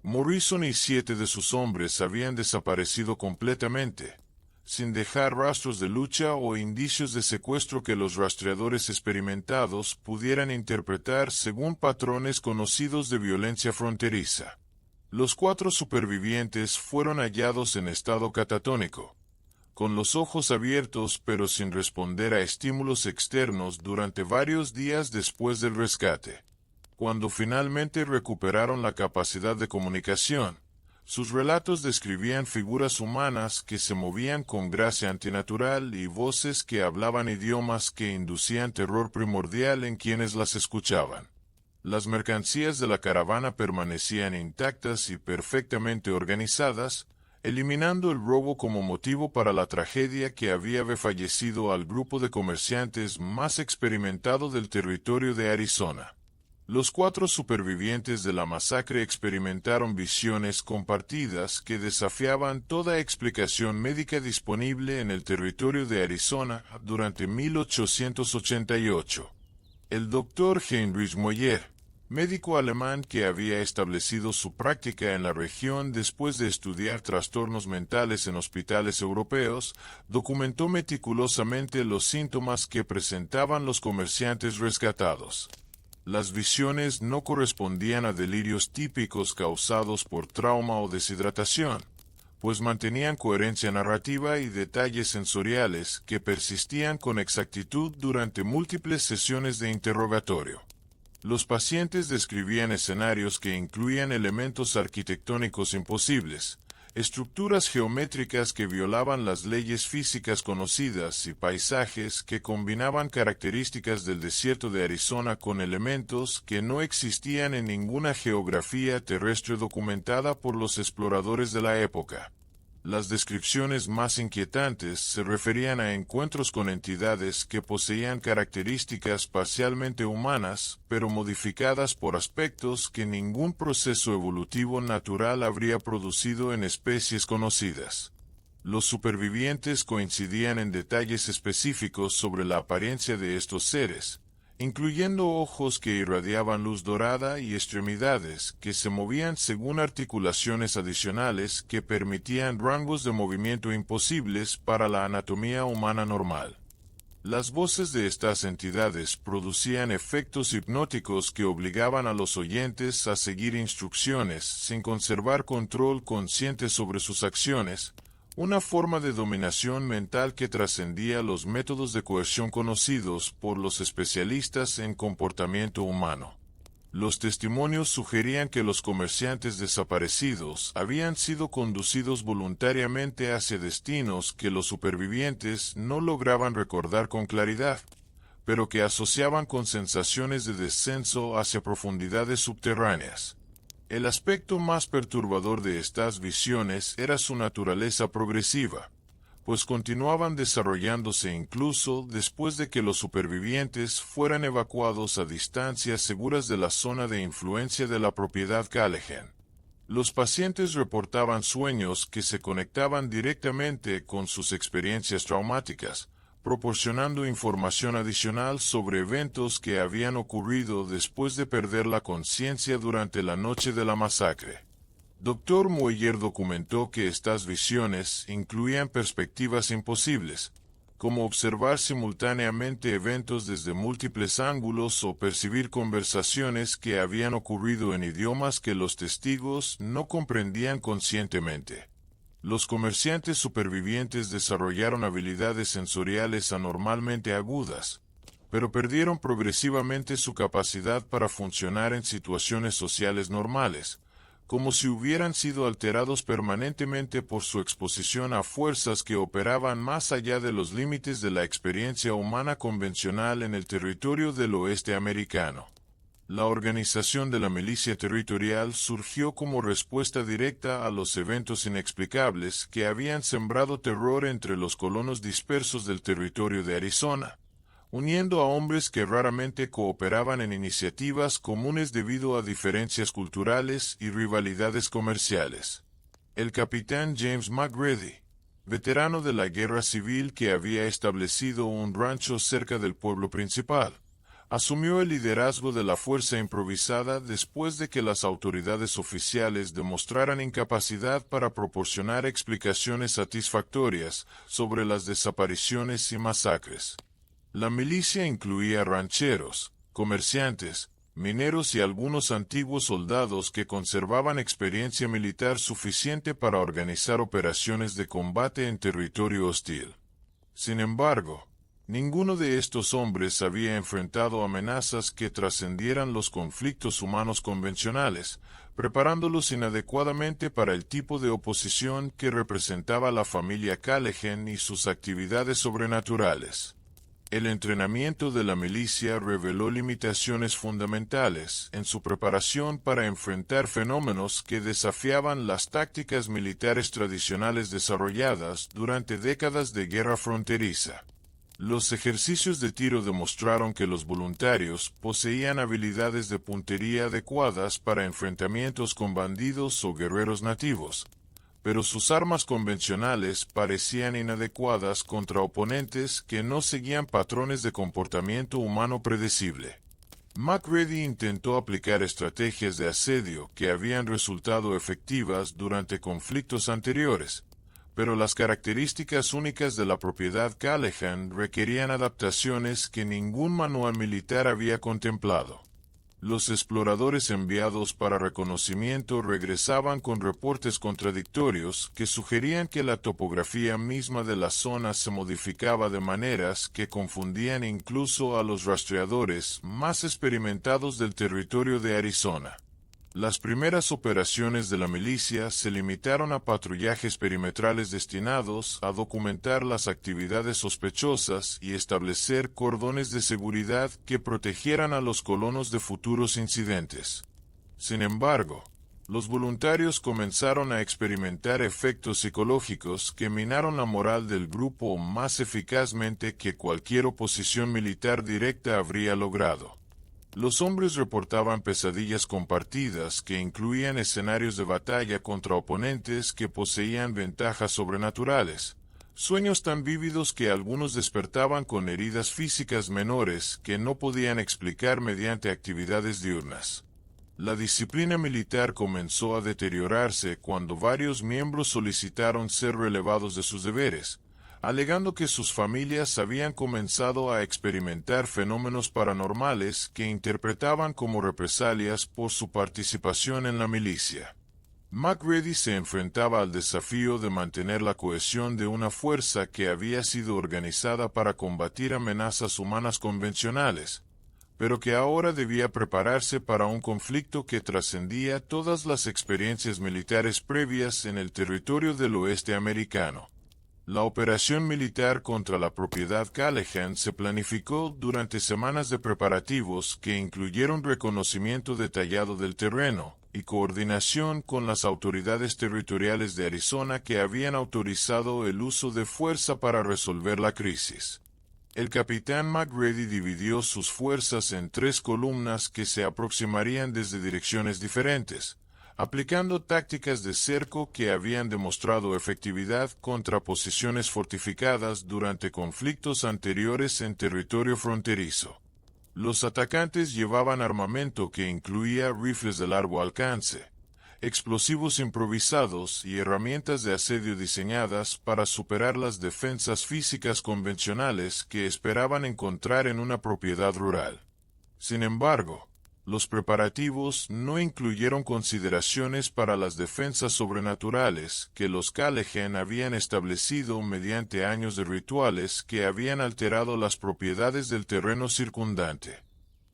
Morrison y 7 de sus hombres habían desaparecido completamente, sin dejar rastros de lucha o indicios de secuestro que los rastreadores experimentados pudieran interpretar según patrones conocidos de violencia fronteriza. Los 4 supervivientes fueron hallados en estado catatónico, con los ojos abiertos pero sin responder a estímulos externos durante varios días después del rescate. Cuando finalmente recuperaron la capacidad de comunicación, sus relatos describían figuras humanas que se movían con gracia antinatural y voces que hablaban idiomas que inducían terror primordial en quienes las escuchaban. Las mercancías de la caravana permanecían intactas y perfectamente organizadas, eliminando el robo como motivo para la tragedia que había fallecido al grupo de comerciantes más experimentado del territorio de Arizona. Los 4 supervivientes de la masacre experimentaron visiones compartidas que desafiaban toda explicación médica disponible en el territorio de Arizona durante 1888. El doctor Heinrich Moyer, médico alemán que había establecido su práctica en la región después de estudiar trastornos mentales en hospitales europeos, documentó meticulosamente los síntomas que presentaban los comerciantes rescatados. Las visiones no correspondían a delirios típicos causados por trauma o deshidratación, pues mantenían coherencia narrativa y detalles sensoriales que persistían con exactitud durante múltiples sesiones de interrogatorio. Los pacientes describían escenarios que incluían elementos arquitectónicos imposibles, estructuras geométricas que violaban las leyes físicas conocidas y paisajes que combinaban características del desierto de Arizona con elementos que no existían en ninguna geografía terrestre documentada por los exploradores de la época. Las descripciones más inquietantes se referían a encuentros con entidades que poseían características parcialmente humanas, pero modificadas por aspectos que ningún proceso evolutivo natural habría producido en especies conocidas. Los supervivientes coincidían en detalles específicos sobre la apariencia de estos seres, incluyendo ojos que irradiaban luz dorada y extremidades que se movían según articulaciones adicionales que permitían rangos de movimiento imposibles para la anatomía humana normal. Las voces de estas entidades producían efectos hipnóticos que obligaban a los oyentes a seguir instrucciones sin conservar control consciente sobre sus acciones, una forma de dominación mental que trascendía los métodos de coerción conocidos por los especialistas en comportamiento humano. Los testimonios sugerían que los comerciantes desaparecidos habían sido conducidos voluntariamente hacia destinos que los supervivientes no lograban recordar con claridad, pero que asociaban con sensaciones de descenso hacia profundidades subterráneas. El aspecto más perturbador de estas visiones era su naturaleza progresiva, pues continuaban desarrollándose incluso después de que los supervivientes fueran evacuados a distancias seguras de la zona de influencia de la propiedad Callahan. Los pacientes reportaban sueños que se conectaban directamente con sus experiencias traumáticas, proporcionando información adicional sobre eventos que habían ocurrido después de perder la conciencia durante la noche de la masacre. Dr. Moyer documentó que estas visiones incluían perspectivas imposibles, como observar simultáneamente eventos desde múltiples ángulos o percibir conversaciones que habían ocurrido en idiomas que los testigos no comprendían conscientemente. Los comerciantes supervivientes desarrollaron habilidades sensoriales anormalmente agudas, pero perdieron progresivamente su capacidad para funcionar en situaciones sociales normales, como si hubieran sido alterados permanentemente por su exposición a fuerzas que operaban más allá de los límites de la experiencia humana convencional en el territorio del oeste americano. La organización de la milicia territorial surgió como respuesta directa a los eventos inexplicables que habían sembrado terror entre los colonos dispersos del territorio de Arizona, uniendo a hombres que raramente cooperaban en iniciativas comunes debido a diferencias culturales y rivalidades comerciales. El capitán James McGrady, veterano de la guerra civil que había establecido un rancho cerca del pueblo principal, asumió el liderazgo de la fuerza improvisada después de que las autoridades oficiales demostraran incapacidad para proporcionar explicaciones satisfactorias sobre las desapariciones y masacres. La milicia incluía rancheros, comerciantes, mineros y algunos antiguos soldados que conservaban experiencia militar suficiente para organizar operaciones de combate en territorio hostil. Sin embargo, ninguno de estos hombres había enfrentado amenazas que trascendieran los conflictos humanos convencionales, preparándolos inadecuadamente para el tipo de oposición que representaba la familia Callahan y sus actividades sobrenaturales. El entrenamiento de la milicia reveló limitaciones fundamentales en su preparación para enfrentar fenómenos que desafiaban las tácticas militares tradicionales desarrolladas durante décadas de guerra fronteriza. Los ejercicios de tiro demostraron que los voluntarios poseían habilidades de puntería adecuadas para enfrentamientos con bandidos o guerreros nativos, pero sus armas convencionales parecían inadecuadas contra oponentes que no seguían patrones de comportamiento humano predecible. McReady intentó aplicar estrategias de asedio que habían resultado efectivas durante conflictos anteriores, pero las características únicas de la propiedad Callahan requerían adaptaciones que ningún manual militar había contemplado. Los exploradores enviados para reconocimiento regresaban con reportes contradictorios que sugerían que la topografía misma de la zona se modificaba de maneras que confundían incluso a los rastreadores más experimentados del territorio de Arizona. Las primeras operaciones de la milicia se limitaron a patrullajes perimetrales destinados a documentar las actividades sospechosas y establecer cordones de seguridad que protegieran a los colonos de futuros incidentes. Sin embargo, los voluntarios comenzaron a experimentar efectos psicológicos que minaron la moral del grupo más eficazmente que cualquier oposición militar directa habría logrado. Los hombres reportaban pesadillas compartidas que incluían escenarios de batalla contra oponentes que poseían ventajas sobrenaturales, sueños tan vívidos que algunos despertaban con heridas físicas menores que no podían explicar mediante actividades diurnas. La disciplina militar comenzó a deteriorarse cuando varios miembros solicitaron ser relevados de sus deberes, alegando que sus familias habían comenzado a experimentar fenómenos paranormales que interpretaban como represalias por su participación en la milicia. McReady se enfrentaba al desafío de mantener la cohesión de una fuerza que había sido organizada para combatir amenazas humanas convencionales, pero que ahora debía prepararse para un conflicto que trascendía todas las experiencias militares previas en el territorio del oeste americano. La operación militar contra la propiedad Callahan se planificó durante semanas de preparativos que incluyeron reconocimiento detallado del terreno y coordinación con las autoridades territoriales de Arizona que habían autorizado el uso de fuerza para resolver la crisis. El capitán McReady dividió sus fuerzas en 3 columnas que se aproximarían desde direcciones diferentes, aplicando tácticas de cerco que habían demostrado efectividad contra posiciones fortificadas durante conflictos anteriores en territorio fronterizo. Los atacantes llevaban armamento que incluía rifles de largo alcance, explosivos improvisados y herramientas de asedio diseñadas para superar las defensas físicas convencionales que esperaban encontrar en una propiedad rural. Sin embargo, los preparativos no incluyeron consideraciones para las defensas sobrenaturales que los Callahan habían establecido mediante años de rituales que habían alterado las propiedades del terreno circundante.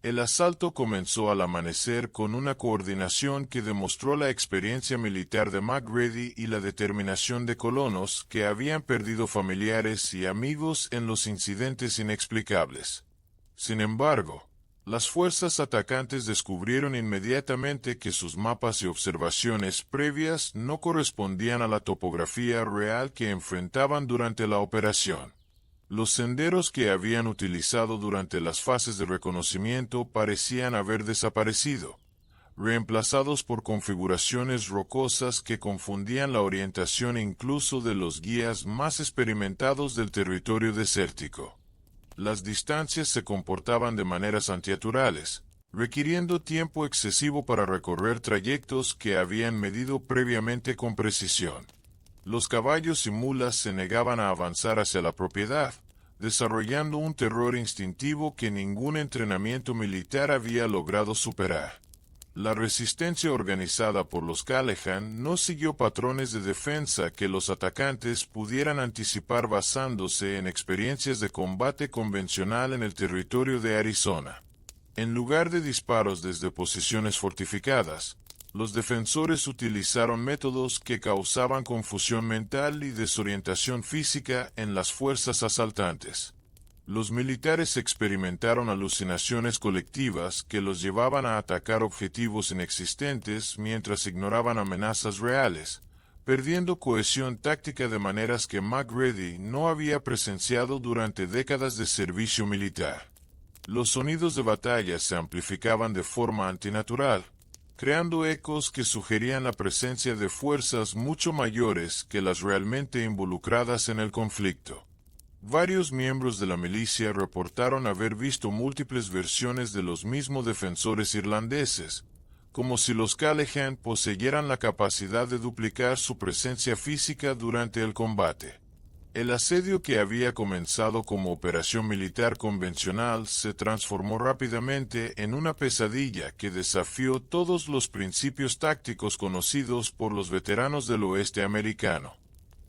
El asalto comenzó al amanecer con una coordinación que demostró la experiencia militar de McReady y la determinación de colonos que habían perdido familiares y amigos en los incidentes inexplicables. Sin embargo, las fuerzas atacantes descubrieron inmediatamente que sus mapas y observaciones previas no correspondían a la topografía real que enfrentaban durante la operación. Los senderos que habían utilizado durante las fases de reconocimiento parecían haber desaparecido, reemplazados por configuraciones rocosas que confundían la orientación incluso de los guías más experimentados del territorio desértico. Las distancias se comportaban de maneras antinaturales, requiriendo tiempo excesivo para recorrer trayectos que habían medido previamente con precisión. Los caballos y mulas se negaban a avanzar hacia la propiedad, desarrollando un terror instintivo que ningún entrenamiento militar había logrado superar. La resistencia organizada por los Callahan no siguió patrones de defensa que los atacantes pudieran anticipar basándose en experiencias de combate convencional en el territorio de Arizona. En lugar de disparos desde posiciones fortificadas, los defensores utilizaron métodos que causaban confusión mental y desorientación física en las fuerzas asaltantes. Los militares experimentaron alucinaciones colectivas que los llevaban a atacar objetivos inexistentes mientras ignoraban amenazas reales, perdiendo cohesión táctica de maneras que McGrady no había presenciado durante décadas de servicio militar. Los sonidos de batalla se amplificaban de forma antinatural, creando ecos que sugerían la presencia de fuerzas mucho mayores que las realmente involucradas en el conflicto. Varios miembros de la milicia reportaron haber visto múltiples versiones de los mismos defensores irlandeses, como si los Callaghan poseyeran la capacidad de duplicar su presencia física durante el combate. El asedio que había comenzado como operación militar convencional se transformó rápidamente en una pesadilla que desafió todos los principios tácticos conocidos por los veteranos del oeste americano.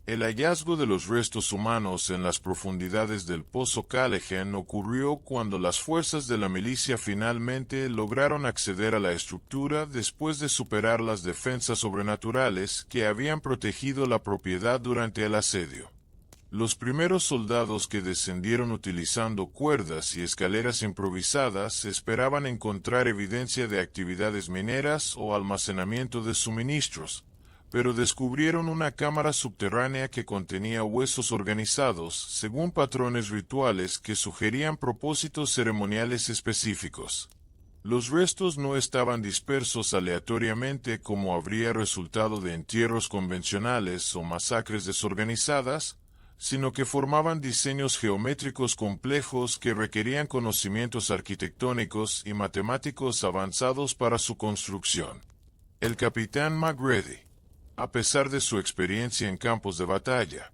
El hallazgo de los restos humanos en las profundidades del Pozo Callaghan ocurrió cuando las fuerzas de la milicia finalmente lograron acceder a la estructura después de superar las defensas sobrenaturales que habían protegido la propiedad durante el asedio. Los primeros soldados que descendieron utilizando cuerdas y escaleras improvisadas esperaban encontrar evidencia de actividades mineras o almacenamiento de suministros, pero descubrieron una cámara subterránea que contenía huesos organizados según patrones rituales que sugerían propósitos ceremoniales específicos. Los restos no estaban dispersos aleatoriamente como habría resultado de entierros convencionales o masacres desorganizadas, sino que formaban diseños geométricos complejos que requerían conocimientos arquitectónicos y matemáticos avanzados para su construcción. El capitán McGrady, a pesar de su experiencia en campos de batalla,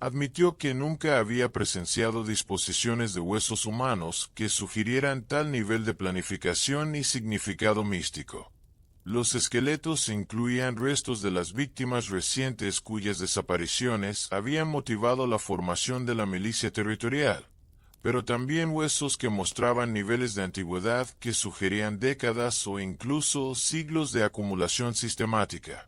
admitió que nunca había presenciado disposiciones de huesos humanos que sugirieran tal nivel de planificación y significado místico. Los esqueletos incluían restos de las víctimas recientes cuyas desapariciones habían motivado la formación de la milicia territorial, pero también huesos que mostraban niveles de antigüedad que sugerían décadas o incluso siglos de acumulación sistemática.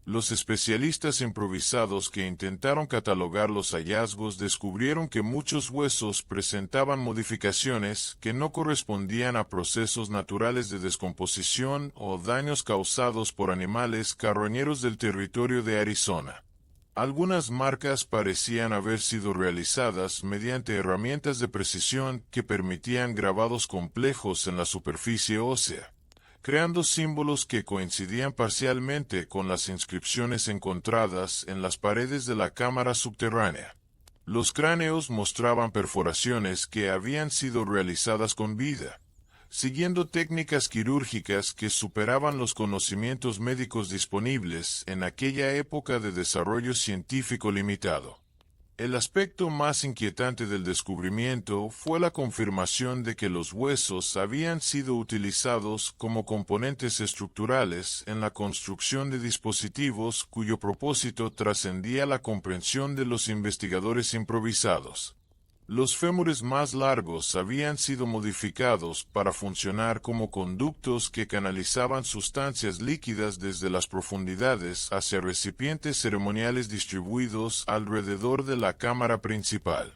Los especialistas improvisados que intentaron catalogar los hallazgos descubrieron que muchos huesos presentaban modificaciones que no correspondían a procesos naturales de descomposición o daños causados por animales carroñeros del territorio de Arizona. Algunas marcas parecían haber sido realizadas mediante herramientas de precisión que permitían grabados complejos en la superficie ósea, creando símbolos que coincidían parcialmente con las inscripciones encontradas en las paredes de la cámara subterránea. Los cráneos mostraban perforaciones que habían sido realizadas con vida, siguiendo técnicas quirúrgicas que superaban los conocimientos médicos disponibles en aquella época de desarrollo científico limitado. El aspecto más inquietante del descubrimiento fue la confirmación de que los huesos habían sido utilizados como componentes estructurales en la construcción de dispositivos cuyo propósito trascendía la comprensión de los investigadores improvisados. Los fémures más largos habían sido modificados para funcionar como conductos que canalizaban sustancias líquidas desde las profundidades hacia recipientes ceremoniales distribuidos alrededor de la cámara principal.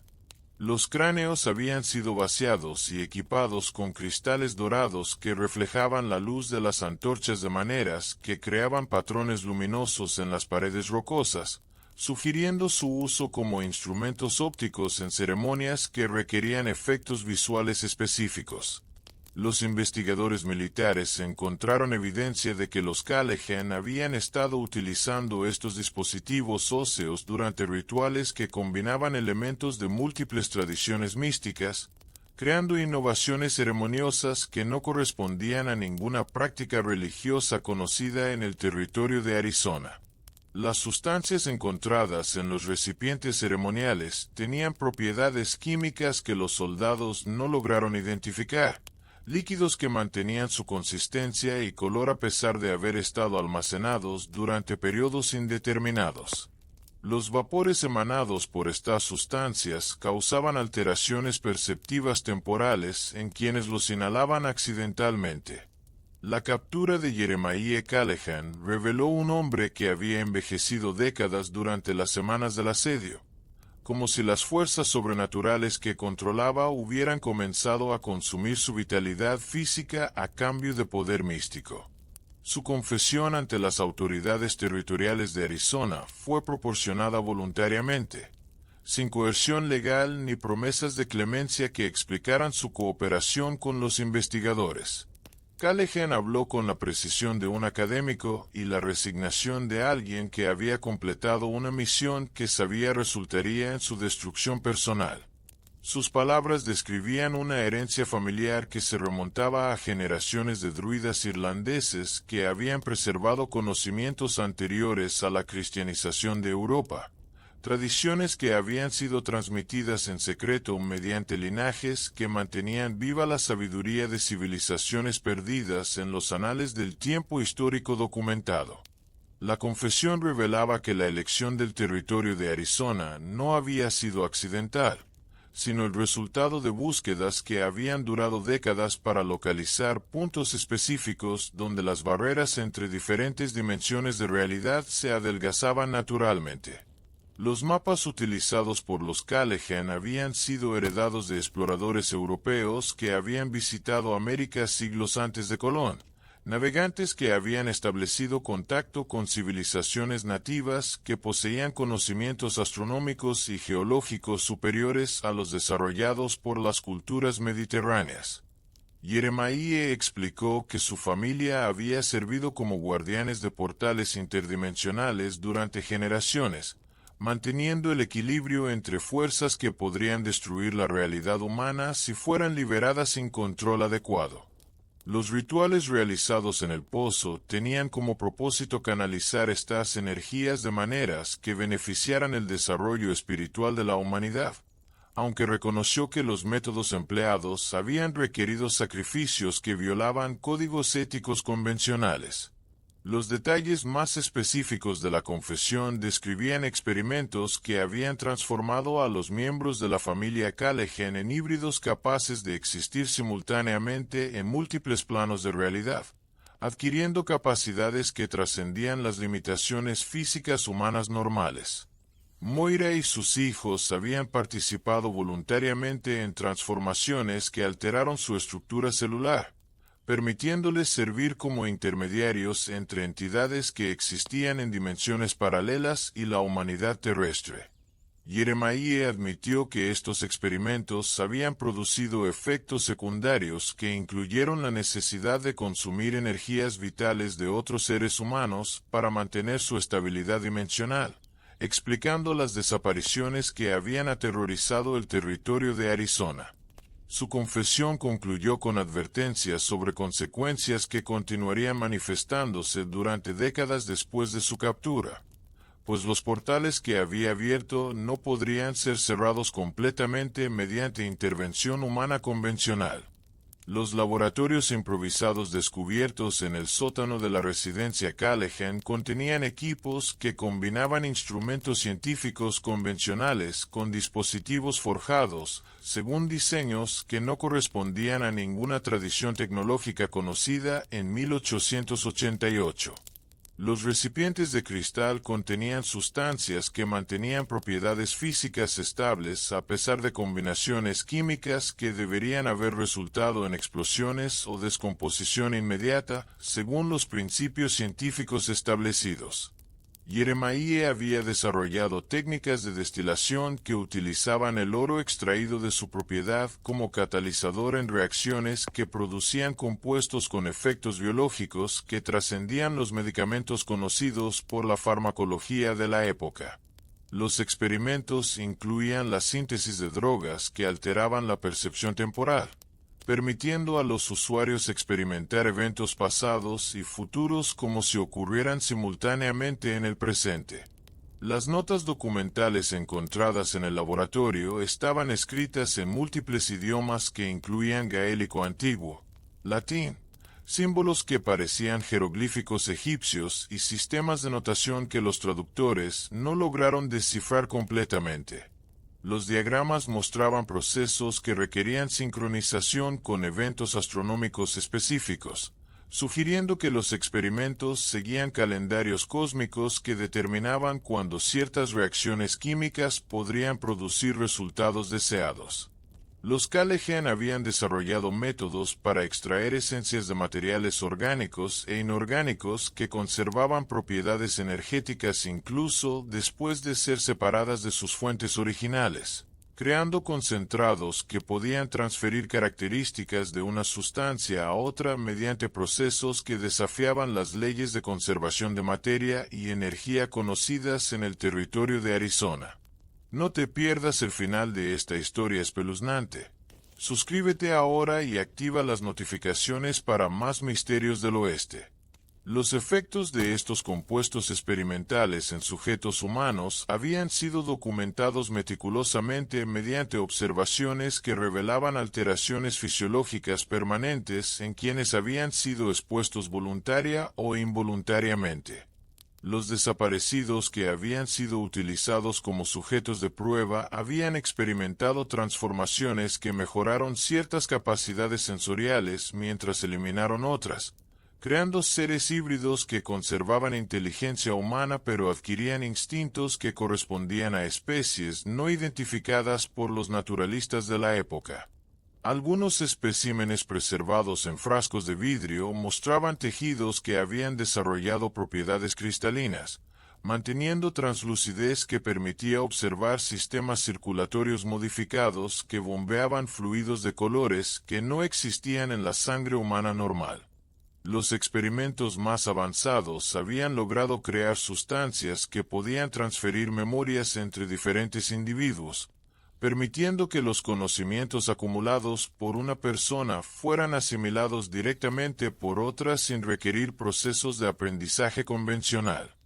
Los cráneos habían sido vaciados y equipados con cristales dorados que reflejaban la luz de las antorchas de maneras que creaban patrones luminosos en las paredes rocosas, sugiriendo su uso como instrumentos ópticos en ceremonias que requerían efectos visuales específicos. Los investigadores militares encontraron evidencia de que los Callaghan habían estado utilizando estos dispositivos óseos durante rituales que combinaban elementos de múltiples tradiciones místicas, creando innovaciones ceremoniosas que no correspondían a ninguna práctica religiosa conocida en el territorio de Arizona. Las sustancias encontradas en los recipientes ceremoniales tenían propiedades químicas que los soldados no lograron identificar, líquidos que mantenían su consistencia y color a pesar de haber estado almacenados durante periodos indeterminados. Los vapores emanados por estas sustancias causaban alteraciones perceptivas temporales en quienes los inhalaban accidentalmente. La captura de Jeremiah Callaghan reveló un hombre que había envejecido décadas durante las semanas del asedio, como si las fuerzas sobrenaturales que controlaba hubieran comenzado a consumir su vitalidad física a cambio de poder místico. Su confesión ante las autoridades territoriales de Arizona fue proporcionada voluntariamente, sin coerción legal ni promesas de clemencia que explicaran su cooperación con los investigadores. Callahan habló con la precisión de un académico y la resignación de alguien que había completado una misión que sabía resultaría en su destrucción personal. Sus palabras describían una herencia familiar que se remontaba a generaciones de druidas irlandeses que habían preservado conocimientos anteriores a la cristianización de Europa. Tradiciones que habían sido transmitidas en secreto mediante linajes que mantenían viva la sabiduría de civilizaciones perdidas en los anales del tiempo histórico documentado. La confesión revelaba que la elección del territorio de Arizona no había sido accidental, sino el resultado de búsquedas que habían durado décadas para localizar puntos específicos donde las barreras entre diferentes dimensiones de realidad se adelgazaban naturalmente. Los mapas utilizados por los Callahan habían sido heredados de exploradores europeos que habían visitado América siglos antes de Colón, navegantes que habían establecido contacto con civilizaciones nativas que poseían conocimientos astronómicos y geológicos superiores a los desarrollados por las culturas mediterráneas. Jeremiah explicó que su familia había servido como guardianes de portales interdimensionales durante generaciones, manteniendo el equilibrio entre fuerzas que podrían destruir la realidad humana si fueran liberadas sin control adecuado. Los rituales realizados en el pozo tenían como propósito canalizar estas energías de maneras que beneficiaran el desarrollo espiritual de la humanidad, aunque reconoció que los métodos empleados habían requerido sacrificios que violaban códigos éticos convencionales. Los detalles más específicos de la confesión describían experimentos que habían transformado a los miembros de la familia Callahan en híbridos capaces de existir simultáneamente en múltiples planos de realidad, adquiriendo capacidades que trascendían las limitaciones físicas humanas normales. Moira y sus hijos habían participado voluntariamente en transformaciones que alteraron su estructura celular, permitiéndoles servir como intermediarios entre entidades que existían en dimensiones paralelas y la humanidad terrestre. Jeremiah admitió que estos experimentos habían producido efectos secundarios que incluyeron la necesidad de consumir energías vitales de otros seres humanos para mantener su estabilidad dimensional, explicando las desapariciones que habían aterrorizado el territorio de Arizona. Su confesión concluyó con advertencias sobre consecuencias que continuarían manifestándose durante décadas después de su captura, pues los portales que había abierto no podrían ser cerrados completamente mediante intervención humana convencional. Los laboratorios improvisados descubiertos en el sótano de la residencia Callahan contenían equipos que combinaban instrumentos científicos convencionales con dispositivos forjados, según diseños que no correspondían a ninguna tradición tecnológica conocida en 1888. Los recipientes de cristal contenían sustancias que mantenían propiedades físicas estables a pesar de combinaciones químicas que deberían haber resultado en explosiones o descomposición inmediata, según los principios científicos establecidos. Jeremiah había desarrollado técnicas de destilación que utilizaban el oro extraído de su propiedad como catalizador en reacciones que producían compuestos con efectos biológicos que trascendían los medicamentos conocidos por la farmacología de la época. Los experimentos incluían la síntesis de drogas que alteraban la percepción temporal, permitiendo a los usuarios experimentar eventos pasados y futuros como si ocurrieran simultáneamente en el presente. Las notas documentales encontradas en el laboratorio estaban escritas en múltiples idiomas que incluían gaélico antiguo, latín, símbolos que parecían jeroglíficos egipcios y sistemas de notación que los traductores no lograron descifrar completamente. Los diagramas mostraban procesos que requerían sincronización con eventos astronómicos específicos, sugiriendo que los experimentos seguían calendarios cósmicos que determinaban cuándo ciertas reacciones químicas podrían producir resultados deseados. Los Callahan habían desarrollado métodos para extraer esencias de materiales orgánicos e inorgánicos que conservaban propiedades energéticas incluso después de ser separadas de sus fuentes originales, creando concentrados que podían transferir características de una sustancia a otra mediante procesos que desafiaban las leyes de conservación de materia y energía conocidas en el territorio de Arizona. No te pierdas el final de esta historia espeluznante. Suscríbete ahora y activa las notificaciones para más misterios del oeste. Los efectos de estos compuestos experimentales en sujetos humanos habían sido documentados meticulosamente mediante observaciones que revelaban alteraciones fisiológicas permanentes en quienes habían sido expuestos voluntaria o involuntariamente. Los desaparecidos que habían sido utilizados como sujetos de prueba habían experimentado transformaciones que mejoraron ciertas capacidades sensoriales mientras eliminaron otras, creando seres híbridos que conservaban inteligencia humana pero adquirían instintos que correspondían a especies no identificadas por los naturalistas de la época. Algunos especímenes preservados en frascos de vidrio mostraban tejidos que habían desarrollado propiedades cristalinas, manteniendo translucidez que permitía observar sistemas circulatorios modificados que bombeaban fluidos de colores que no existían en la sangre humana normal. Los experimentos más avanzados habían logrado crear sustancias que podían transferir memorias entre diferentes individuos, permitiendo que los conocimientos acumulados por una persona fueran asimilados directamente por otra sin requerir procesos de aprendizaje convencional.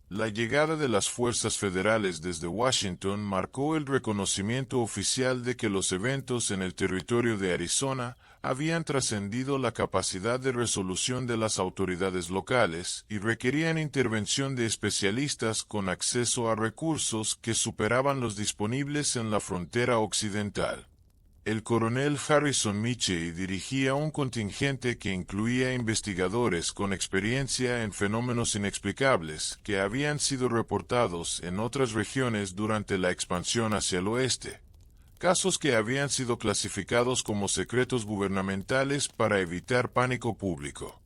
La llegada de las fuerzas federales desde Washington marcó el reconocimiento oficial de que los eventos en el territorio de Arizona habían trascendido la capacidad de resolución de las autoridades locales y requerían intervención de especialistas con acceso a recursos que superaban los disponibles en la frontera occidental. El coronel Harrison Michie dirigía un contingente que incluía investigadores con experiencia en fenómenos inexplicables que habían sido reportados en otras regiones durante la expansión hacia el oeste, casos que habían sido clasificados como secretos gubernamentales para evitar pánico público.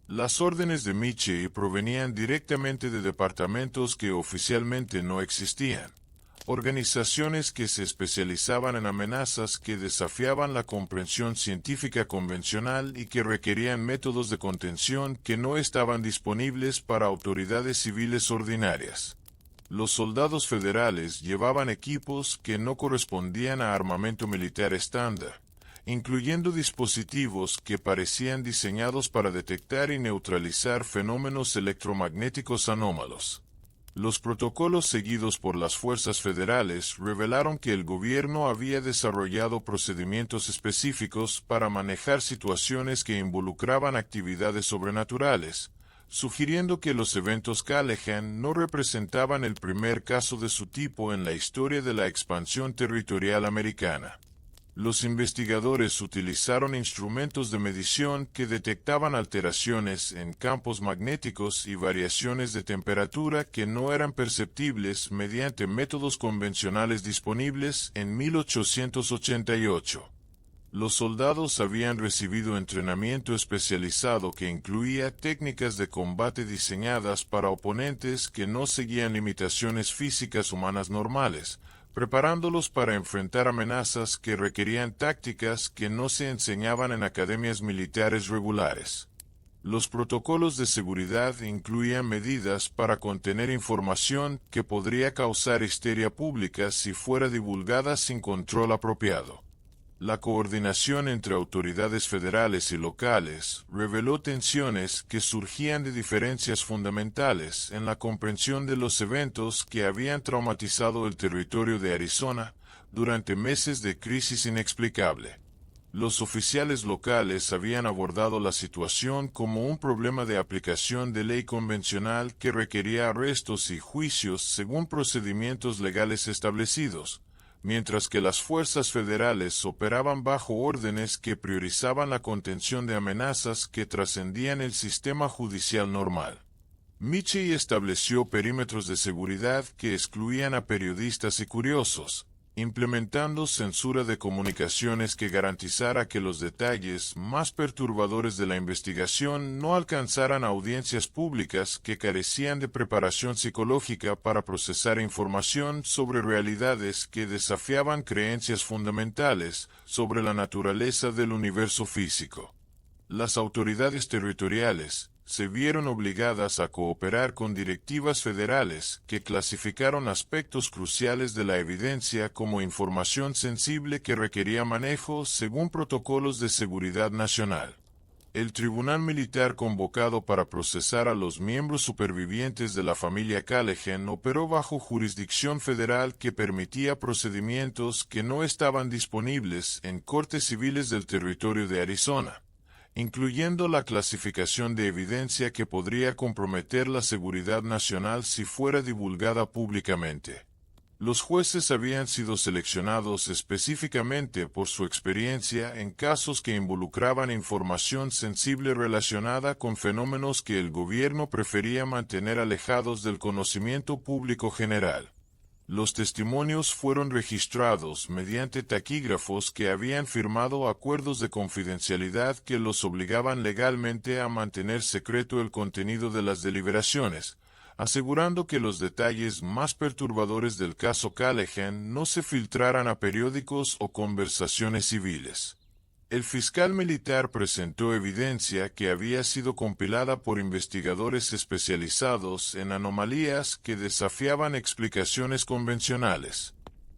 Las órdenes de Michie provenían directamente de departamentos que oficialmente no existían, organizaciones que se especializaban en amenazas que desafiaban la comprensión científica convencional y que requerían métodos de contención que no estaban disponibles para autoridades civiles ordinarias. Los soldados federales llevaban equipos que no correspondían a armamento militar estándar, incluyendo dispositivos que parecían diseñados para detectar y neutralizar fenómenos electromagnéticos anómalos. Los protocolos seguidos por las fuerzas federales revelaron que el gobierno había desarrollado procedimientos específicos para manejar situaciones que involucraban actividades sobrenaturales, sugiriendo que los eventos Callahan no representaban el primer caso de su tipo en la historia de la expansión territorial americana. Los investigadores utilizaron instrumentos de medición que detectaban alteraciones en campos magnéticos y variaciones de temperatura que no eran perceptibles mediante métodos convencionales disponibles en 1888. Los soldados habían recibido entrenamiento especializado que incluía técnicas de combate diseñadas para oponentes que no seguían limitaciones físicas humanas normales, preparándolos para enfrentar amenazas que requerían tácticas que no se enseñaban en academias militares regulares. Los protocolos de seguridad incluían medidas para contener información que podría causar histeria pública si fuera divulgada sin control apropiado. La coordinación entre autoridades federales y locales reveló tensiones que surgían de diferencias fundamentales en la comprensión de los eventos que habían traumatizado el territorio de Arizona durante meses de crisis inexplicable. Los oficiales locales habían abordado la situación como un problema de aplicación de ley convencional que requería arrestos y juicios según procedimientos legales establecidos, mientras que las fuerzas federales operaban bajo órdenes que priorizaban la contención de amenazas que trascendían el sistema judicial normal. Michie estableció perímetros de seguridad que excluían a periodistas y curiosos, implementando censura de comunicaciones que garantizara que los detalles más perturbadores de la investigación no alcanzaran a audiencias públicas que carecían de preparación psicológica para procesar información sobre realidades que desafiaban creencias fundamentales sobre la naturaleza del universo físico. Las autoridades territoriales se vieron obligadas a cooperar con directivas federales que clasificaron aspectos cruciales de la evidencia como información sensible que requería manejo según protocolos de seguridad nacional. El tribunal militar convocado para procesar a los miembros supervivientes de la familia Callahan operó bajo jurisdicción federal que permitía procedimientos que no estaban disponibles en cortes civiles del territorio de Arizona, incluyendo la clasificación de evidencia que podría comprometer la seguridad nacional si fuera divulgada públicamente. Los jueces habían sido seleccionados específicamente por su experiencia en casos que involucraban información sensible relacionada con fenómenos que el gobierno prefería mantener alejados del conocimiento público general. Los testimonios fueron registrados mediante taquígrafos que habían firmado acuerdos de confidencialidad que los obligaban legalmente a mantener secreto el contenido de las deliberaciones, asegurando que los detalles más perturbadores del caso Callahan no se filtraran a periódicos o conversaciones civiles. El fiscal militar presentó evidencia que había sido compilada por investigadores especializados en anomalías que desafiaban explicaciones convencionales.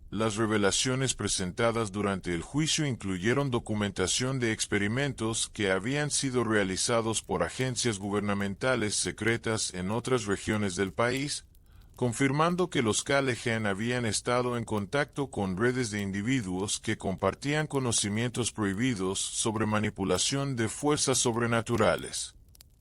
Las revelaciones presentadas durante el juicio incluyeron documentación de experimentos que habían sido realizados por agencias gubernamentales secretas en otras regiones del país, confirmando que los Callahan habían estado en contacto con redes de individuos que compartían conocimientos prohibidos sobre manipulación de fuerzas sobrenaturales.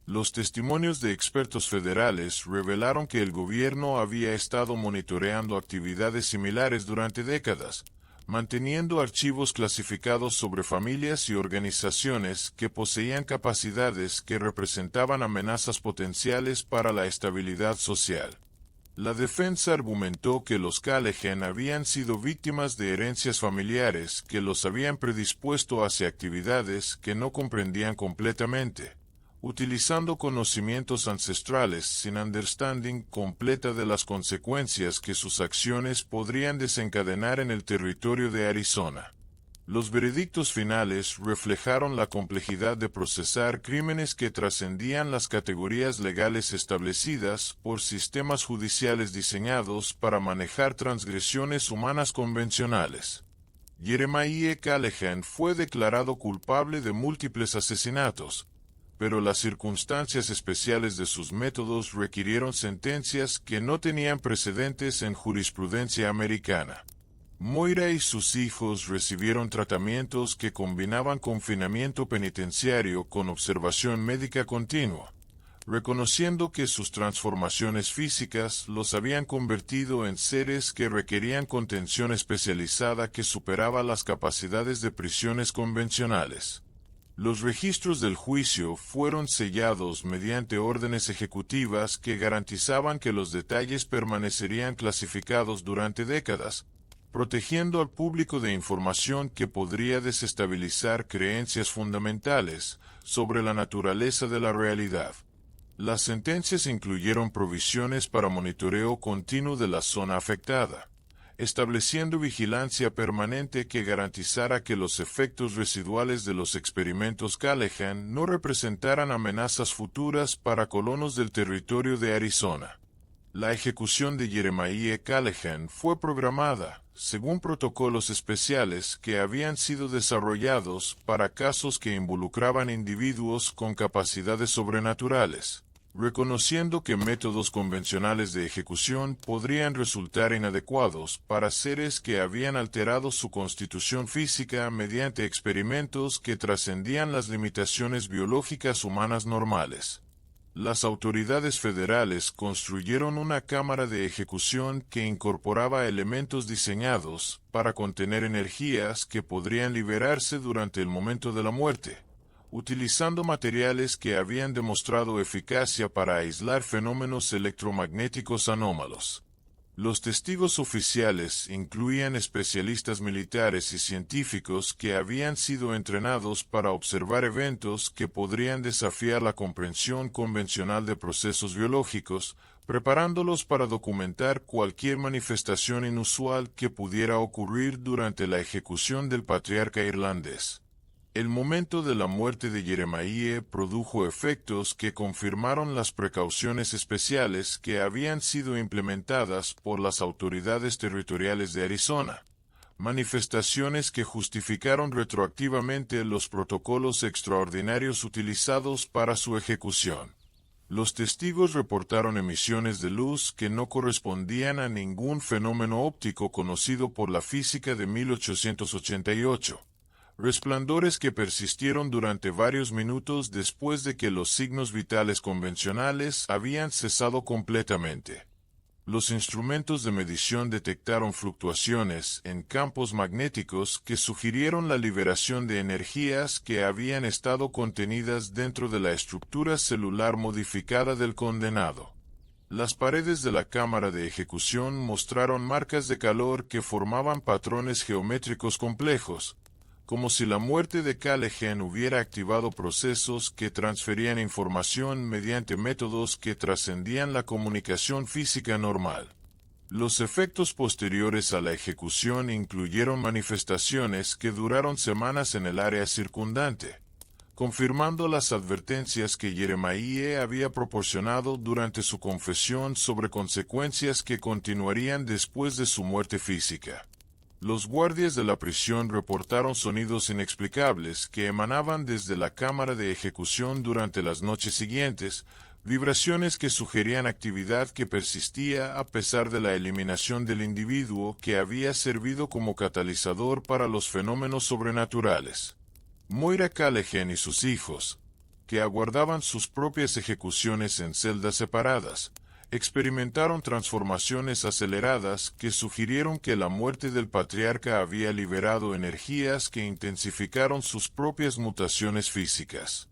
Los testimonios de expertos federales revelaron que el gobierno había estado monitoreando actividades similares durante décadas, manteniendo archivos clasificados sobre familias y organizaciones que poseían capacidades que representaban amenazas potenciales para la estabilidad social. La defensa argumentó que los Callahan habían sido víctimas de herencias familiares que los habían predispuesto hacia actividades que no comprendían completamente, utilizando conocimientos ancestrales sin understanding completa de las consecuencias que sus acciones podrían desencadenar en el territorio de Arizona. Los veredictos finales reflejaron la complejidad de procesar crímenes que trascendían las categorías legales establecidas por sistemas judiciales diseñados para manejar transgresiones humanas convencionales. Jeremiah Callahan fue declarado culpable de múltiples asesinatos, pero las circunstancias especiales de sus métodos requirieron sentencias que no tenían precedentes en jurisprudencia americana. Moira y sus hijos recibieron tratamientos que combinaban confinamiento penitenciario con observación médica continua, reconociendo que sus transformaciones físicas los habían convertido en seres que requerían contención especializada que superaba las capacidades de prisiones convencionales. Los registros del juicio fueron sellados mediante órdenes ejecutivas que garantizaban que los detalles permanecerían clasificados durante décadas, protegiendo al público de información que podría desestabilizar creencias fundamentales sobre la naturaleza de la realidad. Las sentencias incluyeron provisiones para monitoreo continuo de la zona afectada, estableciendo vigilancia permanente que garantizara que los efectos residuales de los experimentos Callahan no representaran amenazas futuras para colonos del territorio de Arizona. La ejecución de Jeremiah Callahan fue programada, según protocolos especiales que habían sido desarrollados para casos que involucraban individuos con capacidades sobrenaturales, reconociendo que métodos convencionales de ejecución podrían resultar inadecuados para seres que habían alterado su constitución física mediante experimentos que trascendían las limitaciones biológicas humanas normales. Las autoridades federales construyeron una cámara de ejecución que incorporaba elementos diseñados para contener energías que podrían liberarse durante el momento de la muerte, utilizando materiales que habían demostrado eficacia para aislar fenómenos electromagnéticos anómalos. Los testigos oficiales incluían especialistas militares y científicos que habían sido entrenados para observar eventos que podrían desafiar la comprensión convencional de procesos biológicos, preparándolos para documentar cualquier manifestación inusual que pudiera ocurrir durante la ejecución del patriarca irlandés. El momento de la muerte de Jeremiah produjo efectos que confirmaron las precauciones especiales que habían sido implementadas por las autoridades territoriales de Arizona, manifestaciones que justificaron retroactivamente los protocolos extraordinarios utilizados para su ejecución. Los testigos reportaron emisiones de luz que no correspondían a ningún fenómeno óptico conocido por la física de 1888. Resplandores que persistieron durante varios minutos después de que los signos vitales convencionales habían cesado completamente. Los instrumentos de medición detectaron fluctuaciones en campos magnéticos que sugirieron la liberación de energías que habían estado contenidas dentro de la estructura celular modificada del condenado. Las paredes de la cámara de ejecución mostraron marcas de calor que formaban patrones geométricos complejos, como si la muerte de Callahan hubiera activado procesos que transferían información mediante métodos que trascendían la comunicación física normal. Los efectos posteriores a la ejecución incluyeron manifestaciones que duraron semanas en el área circundante, confirmando las advertencias que Jeremiah había proporcionado durante su confesión sobre consecuencias que continuarían después de su muerte física. Los guardias de la prisión reportaron sonidos inexplicables que emanaban desde la cámara de ejecución durante las noches siguientes, vibraciones que sugerían actividad que persistía a pesar de la eliminación del individuo que había servido como catalizador para los fenómenos sobrenaturales. Moira Callahan y sus hijos, que aguardaban sus propias ejecuciones en celdas separadas, experimentaron transformaciones aceleradas que sugirieron que la muerte del patriarca había liberado energías que intensificaron sus propias mutaciones físicas.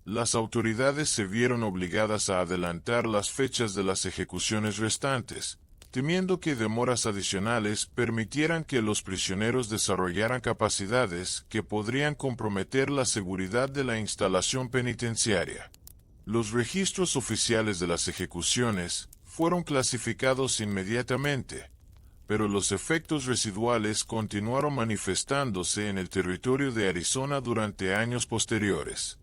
Las autoridades se vieron obligadas a adelantar las fechas de las ejecuciones restantes, temiendo que demoras adicionales permitieran que los prisioneros desarrollaran capacidades que podrían comprometer la seguridad de la instalación penitenciaria. Los registros oficiales de las ejecuciones fueron clasificados inmediatamente, pero los efectos residuales continuaron manifestándose en el territorio de Arizona durante años posteriores.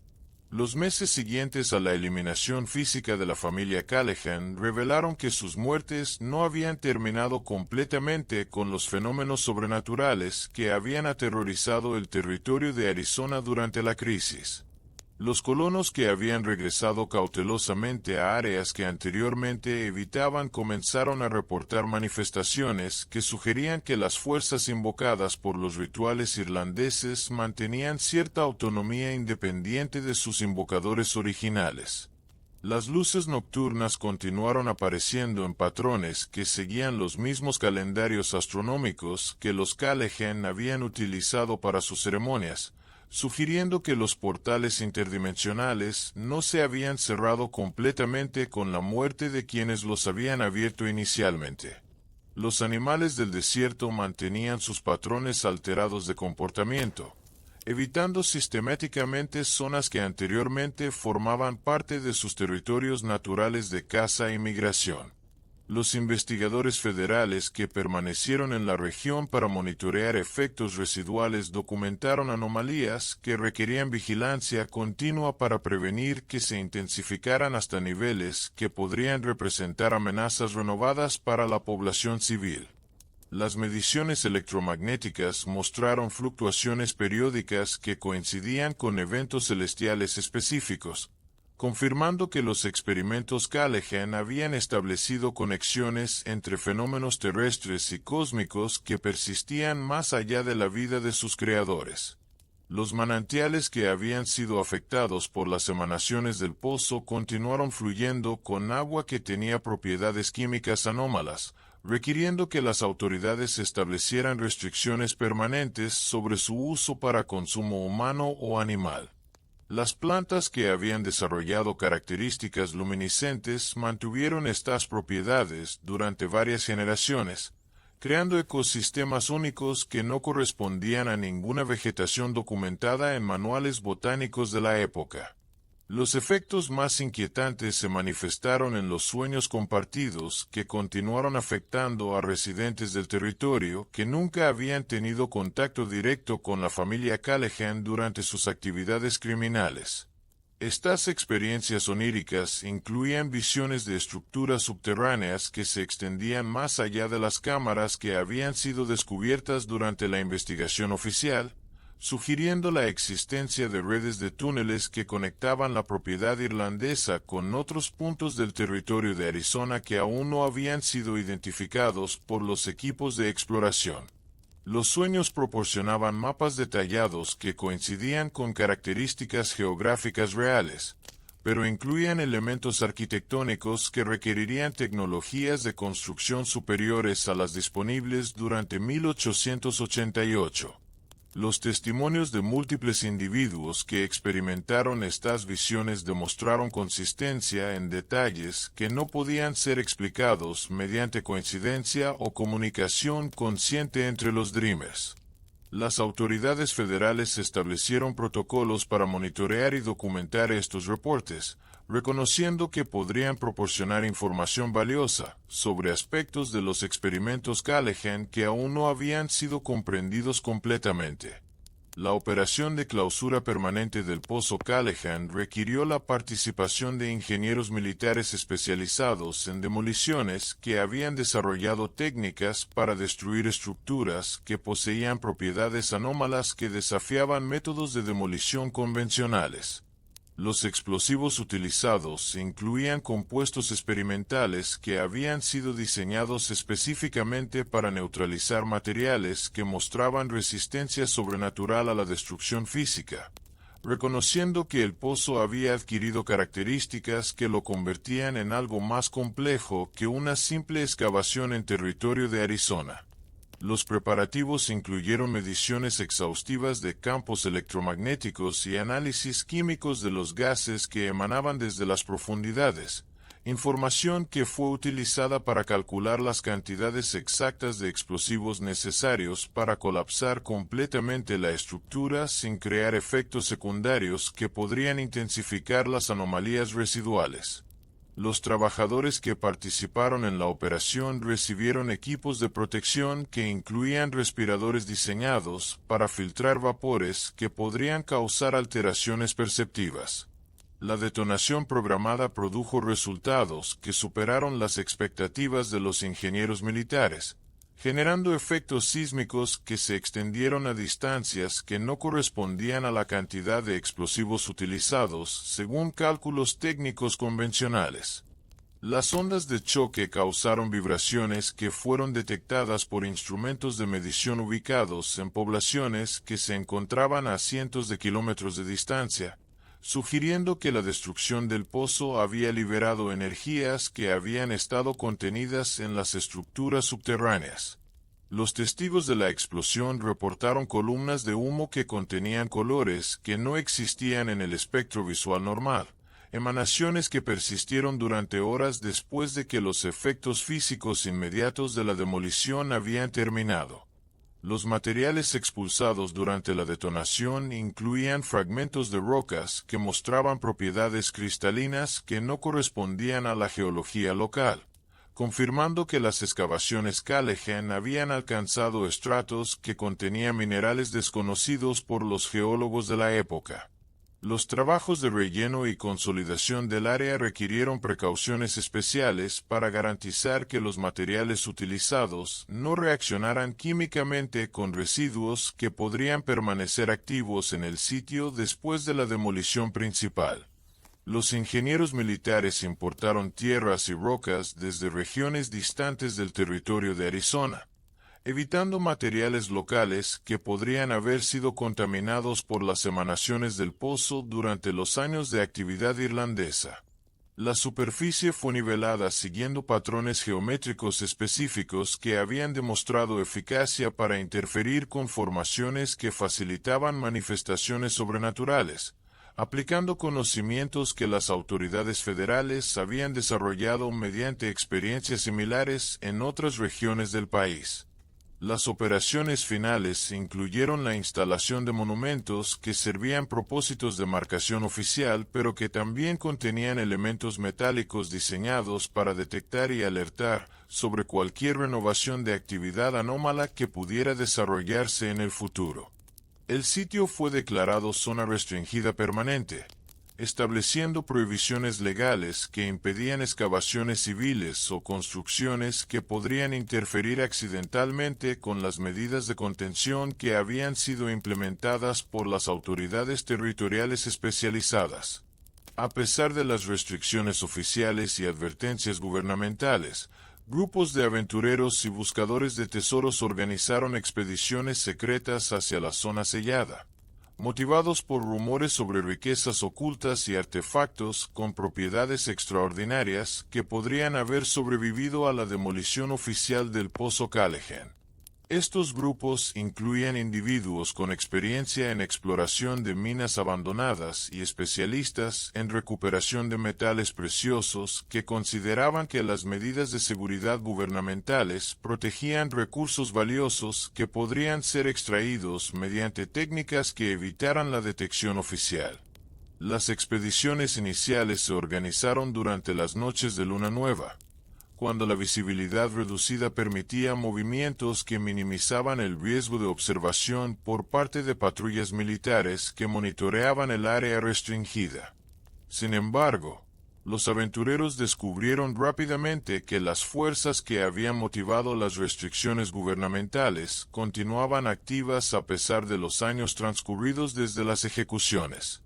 Los meses siguientes a la eliminación física de la familia Callahan revelaron que sus muertes no habían terminado completamente con los fenómenos sobrenaturales que habían aterrorizado el territorio de Arizona durante la crisis. Los colonos que habían regresado cautelosamente a áreas que anteriormente evitaban comenzaron a reportar manifestaciones que sugerían que las fuerzas invocadas por los rituales irlandeses mantenían cierta autonomía independiente de sus invocadores originales. Las luces nocturnas continuaron apareciendo en patrones que seguían los mismos calendarios astronómicos que los Callahan habían utilizado para sus ceremonias, sugiriendo que los portales interdimensionales no se habían cerrado completamente con la muerte de quienes los habían abierto inicialmente. Los animales del desierto mantenían sus patrones alterados de comportamiento, evitando sistemáticamente zonas que anteriormente formaban parte de sus territorios naturales de caza y migración. Los investigadores federales que permanecieron en la región para monitorear efectos residuales documentaron anomalías que requerían vigilancia continua para prevenir que se intensificaran hasta niveles que podrían representar amenazas renovadas para la población civil. Las mediciones electromagnéticas mostraron fluctuaciones periódicas que coincidían con eventos celestiales específicos, confirmando que los experimentos Callahan habían establecido conexiones entre fenómenos terrestres y cósmicos que persistían más allá de la vida de sus creadores. Los manantiales que habían sido afectados por las emanaciones del pozo continuaron fluyendo con agua que tenía propiedades químicas anómalas, requiriendo que las autoridades establecieran restricciones permanentes sobre su uso para consumo humano o animal. Las plantas que habían desarrollado características luminiscentes mantuvieron estas propiedades durante varias generaciones, creando ecosistemas únicos que no correspondían a ninguna vegetación documentada en manuales botánicos de la época. Los efectos más inquietantes se manifestaron en los sueños compartidos que continuaron afectando a residentes del territorio que nunca habían tenido contacto directo con la familia Callahan durante sus actividades criminales. Estas experiencias oníricas incluían visiones de estructuras subterráneas que se extendían más allá de las cámaras que habían sido descubiertas durante la investigación oficial, sugiriendo la existencia de redes de túneles que conectaban la propiedad irlandesa con otros puntos del territorio de Arizona que aún no habían sido identificados por los equipos de exploración. Los sueños proporcionaban mapas detallados que coincidían con características geográficas reales, pero incluían elementos arquitectónicos que requerirían tecnologías de construcción superiores a las disponibles durante 1888. Los testimonios de múltiples individuos que experimentaron estas visiones demostraron consistencia en detalles que no podían ser explicados mediante coincidencia o comunicación consciente entre los Dreamers. Las autoridades federales establecieron protocolos para monitorear y documentar estos reportes, reconociendo que podrían proporcionar información valiosa sobre aspectos de los experimentos Callahan que aún no habían sido comprendidos completamente. La operación de clausura permanente del pozo Callahan requirió la participación de ingenieros militares especializados en demoliciones que habían desarrollado técnicas para destruir estructuras que poseían propiedades anómalas que desafiaban métodos de demolición convencionales. Los explosivos utilizados incluían compuestos experimentales que habían sido diseñados específicamente para neutralizar materiales que mostraban resistencia sobrenatural a la destrucción física, reconociendo que el pozo había adquirido características que lo convertían en algo más complejo que una simple excavación en territorio de Arizona. Los preparativos incluyeron mediciones exhaustivas de campos electromagnéticos y análisis químicos de los gases que emanaban desde las profundidades, información que fue utilizada para calcular las cantidades exactas de explosivos necesarios para colapsar completamente la estructura sin crear efectos secundarios que podrían intensificar las anomalías residuales. Los trabajadores que participaron en la operación recibieron equipos de protección que incluían respiradores diseñados para filtrar vapores que podrían causar alteraciones perceptivas. La detonación programada produjo resultados que superaron las expectativas de los ingenieros militares, generando efectos sísmicos que se extendieron a distancias que no correspondían a la cantidad de explosivos utilizados según cálculos técnicos convencionales. Las ondas de choque causaron vibraciones que fueron detectadas por instrumentos de medición ubicados en poblaciones que se encontraban a cientos de kilómetros de distancia, sugiriendo que la destrucción del pozo había liberado energías que habían estado contenidas en las estructuras subterráneas. Los testigos de la explosión reportaron columnas de humo que contenían colores que no existían en el espectro visual normal, emanaciones que persistieron durante horas después de que los efectos físicos inmediatos de la demolición habían terminado. Los materiales expulsados durante la detonación incluían fragmentos de rocas que mostraban propiedades cristalinas que no correspondían a la geología local, confirmando que las excavaciones Callahan habían alcanzado estratos que contenían minerales desconocidos por los geólogos de la época. Los trabajos de relleno y consolidación del área requirieron precauciones especiales para garantizar que los materiales utilizados no reaccionaran químicamente con residuos que podrían permanecer activos en el sitio después de la demolición principal. Los ingenieros militares importaron tierras y rocas desde regiones distantes del territorio de Arizona, evitando materiales locales que podrían haber sido contaminados por las emanaciones del pozo durante los años de actividad irlandesa. La superficie fue nivelada siguiendo patrones geométricos específicos que habían demostrado eficacia para interferir con formaciones que facilitaban manifestaciones sobrenaturales, aplicando conocimientos que las autoridades federales habían desarrollado mediante experiencias similares en otras regiones del país. Las operaciones finales incluyeron la instalación de monumentos que servían propósitos de marcación oficial, pero que también contenían elementos metálicos diseñados para detectar y alertar sobre cualquier renovación de actividad anómala que pudiera desarrollarse en el futuro. El sitio fue declarado zona restringida permanente, estableciendo prohibiciones legales que impedían excavaciones civiles o construcciones que podrían interferir accidentalmente con las medidas de contención que habían sido implementadas por las autoridades territoriales especializadas. A pesar de las restricciones oficiales y advertencias gubernamentales, grupos de aventureros y buscadores de tesoros organizaron expediciones secretas hacia la zona sellada, motivados por rumores sobre riquezas ocultas y artefactos con propiedades extraordinarias que podrían haber sobrevivido a la demolición oficial del Pozo Callaghan. Estos grupos incluían individuos con experiencia en exploración de minas abandonadas y especialistas en recuperación de metales preciosos que consideraban que las medidas de seguridad gubernamentales protegían recursos valiosos que podrían ser extraídos mediante técnicas que evitaran la detección oficial. Las expediciones iniciales se organizaron durante las noches de luna nueva, cuando la visibilidad reducida permitía movimientos que minimizaban el riesgo de observación por parte de patrullas militares que monitoreaban el área restringida. Sin embargo, los aventureros descubrieron rápidamente que las fuerzas que habían motivado las restricciones gubernamentales continuaban activas a pesar de los años transcurridos desde las ejecuciones.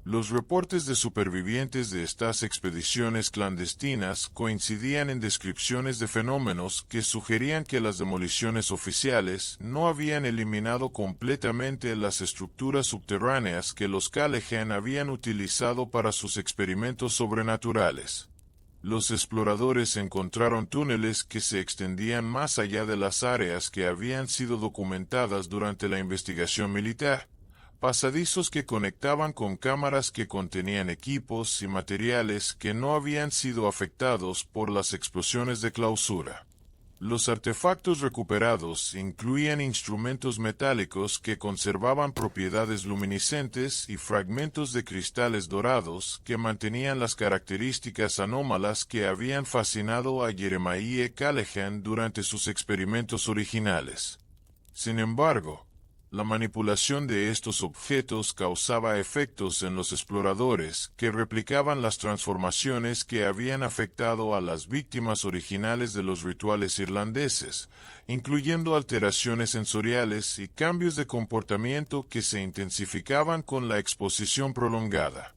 Los reportes de supervivientes de estas expediciones clandestinas coincidían en descripciones de fenómenos que sugerían que las demoliciones oficiales no habían eliminado completamente las estructuras subterráneas que los Callaghan habían utilizado para sus experimentos sobrenaturales. Los exploradores encontraron túneles que se extendían más allá de las áreas que habían sido documentadas durante la investigación militar, pasadizos que conectaban con cámaras que contenían equipos y materiales que no habían sido afectados por las explosiones de clausura. Los artefactos recuperados incluían instrumentos metálicos que conservaban propiedades luminiscentes y fragmentos de cristales dorados que mantenían las características anómalas que habían fascinado a Jeremiah Callaghan durante sus experimentos originales. Sin embargo, la manipulación de estos objetos causaba efectos en los exploradores que replicaban las transformaciones que habían afectado a las víctimas originales de los rituales irlandeses, incluyendo alteraciones sensoriales y cambios de comportamiento que se intensificaban con la exposición prolongada.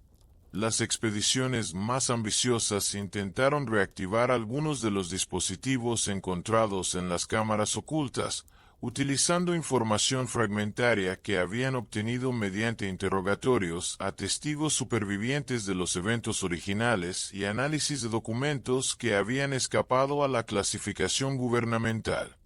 Las expediciones más ambiciosas intentaron reactivar algunos de los dispositivos encontrados en las cámaras ocultas, utilizando información fragmentaria que habían obtenido mediante interrogatorios a testigos supervivientes de los eventos originales y análisis de documentos que habían escapado a la clasificación gubernamental.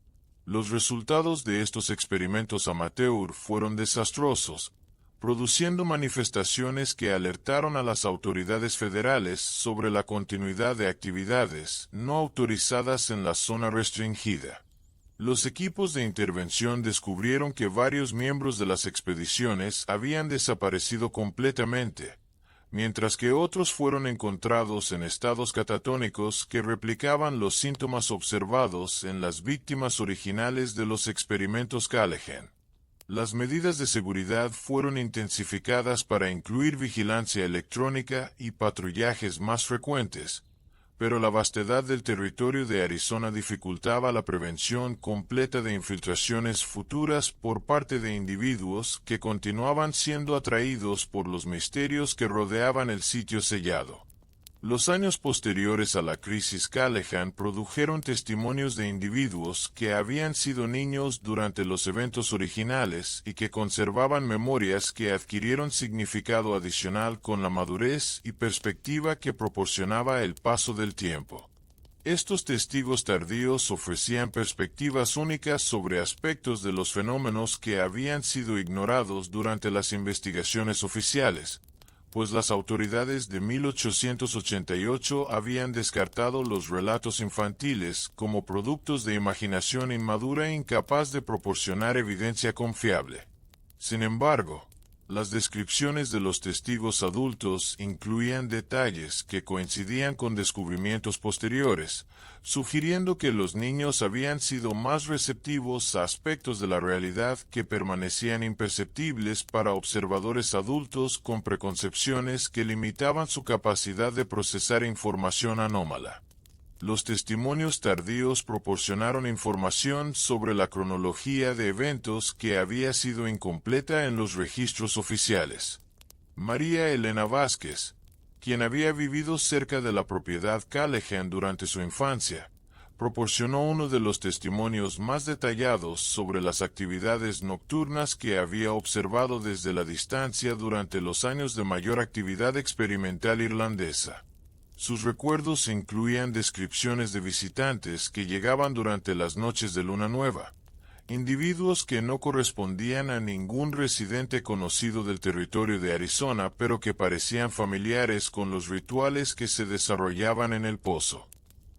Los resultados de estos experimentos amateur fueron desastrosos, produciendo manifestaciones que alertaron a las autoridades federales sobre la continuidad de actividades no autorizadas en la zona restringida. Los equipos de intervención descubrieron que varios miembros de las expediciones habían desaparecido completamente, mientras que otros fueron encontrados en estados catatónicos que replicaban los síntomas observados en las víctimas originales de los experimentos Callaghan. Las medidas de seguridad fueron intensificadas para incluir vigilancia electrónica y patrullajes más frecuentes, pero la vastedad del territorio de Arizona dificultaba la prevención completa de infiltraciones futuras por parte de individuos que continuaban siendo atraídos por los misterios que rodeaban el sitio sellado. Los años posteriores a la crisis Callahan produjeron testimonios de individuos que habían sido niños durante los eventos originales y que conservaban memorias que adquirieron significado adicional con la madurez y perspectiva que proporcionaba el paso del tiempo. Estos testigos tardíos ofrecían perspectivas únicas sobre aspectos de los fenómenos que habían sido ignorados durante las investigaciones oficiales, pues las autoridades de 1888 habían descartado los relatos infantiles como productos de imaginación inmadura e incapaz de proporcionar evidencia confiable. Sin embargo, las descripciones de los testigos adultos incluían detalles que coincidían con descubrimientos posteriores, sugiriendo que los niños habían sido más receptivos a aspectos de la realidad que permanecían imperceptibles para observadores adultos con preconcepciones que limitaban su capacidad de procesar información anómala. Los testimonios tardíos proporcionaron información sobre la cronología de eventos que había sido incompleta en los registros oficiales. María Elena Vázquez, quien había vivido cerca de la propiedad Callahan durante su infancia, proporcionó uno de los testimonios más detallados sobre las actividades nocturnas que había observado desde la distancia durante los años de mayor actividad experimental irlandesa. Sus recuerdos incluían descripciones de visitantes que llegaban durante las noches de luna nueva, individuos que no correspondían a ningún residente conocido del territorio de Arizona, pero que parecían familiares con los rituales que se desarrollaban en el pozo.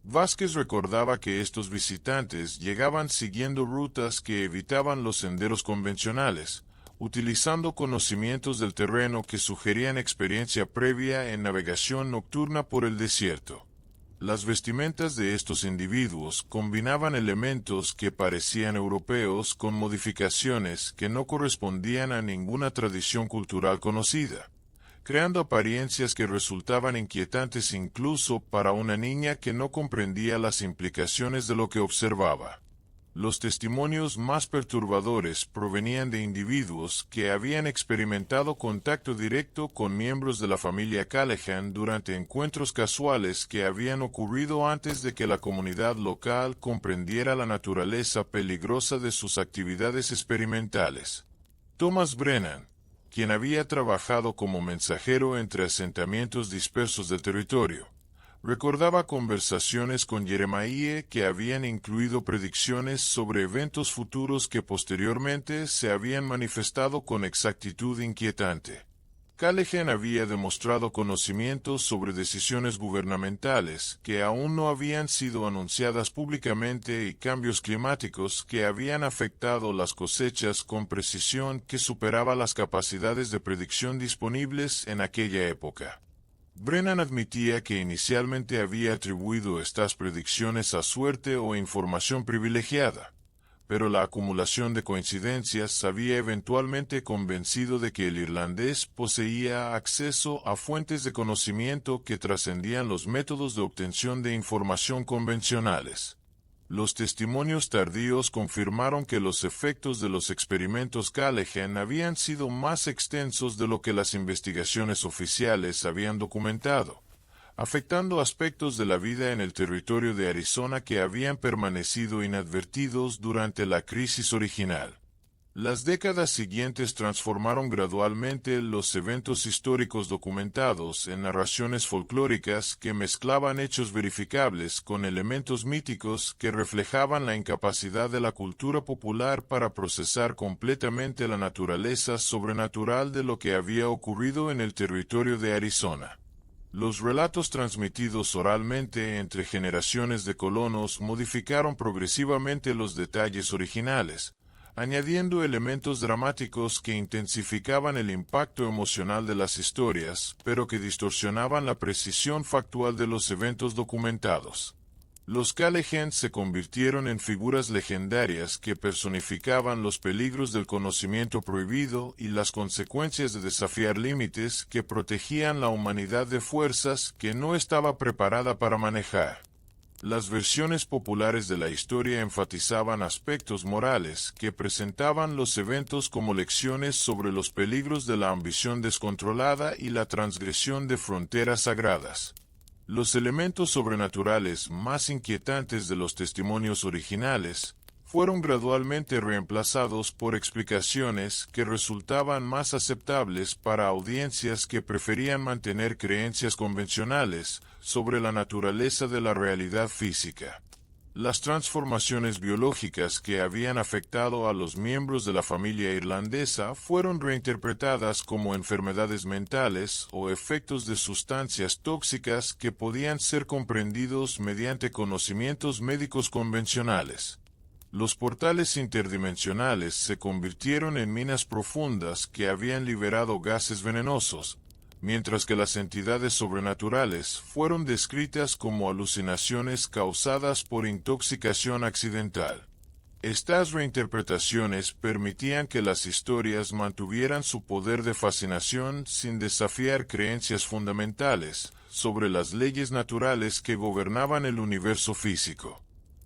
Vázquez recordaba que estos visitantes llegaban siguiendo rutas que evitaban los senderos convencionales, utilizando conocimientos del terreno que sugerían experiencia previa en navegación nocturna por el desierto. Las vestimentas de estos individuos combinaban elementos que parecían europeos con modificaciones que no correspondían a ninguna tradición cultural conocida, creando apariencias que resultaban inquietantes incluso para una niña que no comprendía las implicaciones de lo que observaba. Los testimonios más perturbadores provenían de individuos que habían experimentado contacto directo con miembros de la familia Callahan durante encuentros casuales que habían ocurrido antes de que la comunidad local comprendiera la naturaleza peligrosa de sus actividades experimentales. Thomas Brennan, quien había trabajado como mensajero entre asentamientos dispersos del territorio, recordaba conversaciones con Jeremiah que habían incluido predicciones sobre eventos futuros que posteriormente se habían manifestado con exactitud inquietante. Callahan había demostrado conocimientos sobre decisiones gubernamentales que aún no habían sido anunciadas públicamente y cambios climáticos que habían afectado las cosechas con precisión que superaba las capacidades de predicción disponibles en aquella época. Brennan admitía que inicialmente había atribuido estas predicciones a suerte o información privilegiada, pero la acumulación de coincidencias había eventualmente convencido de que el irlandés poseía acceso a fuentes de conocimiento que trascendían los métodos de obtención de información convencionales. Los testimonios tardíos confirmaron que los efectos de los experimentos Callahan habían sido más extensos de lo que las investigaciones oficiales habían documentado, afectando aspectos de la vida en el territorio de Arizona que habían permanecido inadvertidos durante la crisis original. Las décadas siguientes transformaron gradualmente los eventos históricos documentados en narraciones folclóricas que mezclaban hechos verificables con elementos míticos que reflejaban la incapacidad de la cultura popular para procesar completamente la naturaleza sobrenatural de lo que había ocurrido en el territorio de Arizona. Los relatos transmitidos oralmente entre generaciones de colonos modificaron progresivamente los detalles originales, añadiendo elementos dramáticos que intensificaban el impacto emocional de las historias, pero que distorsionaban la precisión factual de los eventos documentados. Los Callahan se convirtieron en figuras legendarias que personificaban los peligros del conocimiento prohibido y las consecuencias de desafiar límites que protegían la humanidad de fuerzas que no estaba preparada para manejar. Las versiones populares de la historia enfatizaban aspectos morales que presentaban los eventos como lecciones sobre los peligros de la ambición descontrolada y la transgresión de fronteras sagradas. Los elementos sobrenaturales más inquietantes de los testimonios originales fueron gradualmente reemplazados por explicaciones que resultaban más aceptables para audiencias que preferían mantener creencias convencionales sobre la naturaleza de la realidad física. Las transformaciones biológicas que habían afectado a los miembros de la familia irlandesa fueron reinterpretadas como enfermedades mentales o efectos de sustancias tóxicas que podían ser comprendidos mediante conocimientos médicos convencionales. Los portales interdimensionales se convirtieron en minas profundas que habían liberado gases venenosos, mientras que las entidades sobrenaturales fueron descritas como alucinaciones causadas por intoxicación accidental. Estas reinterpretaciones permitían que las historias mantuvieran su poder de fascinación sin desafiar creencias fundamentales sobre las leyes naturales que gobernaban el universo físico.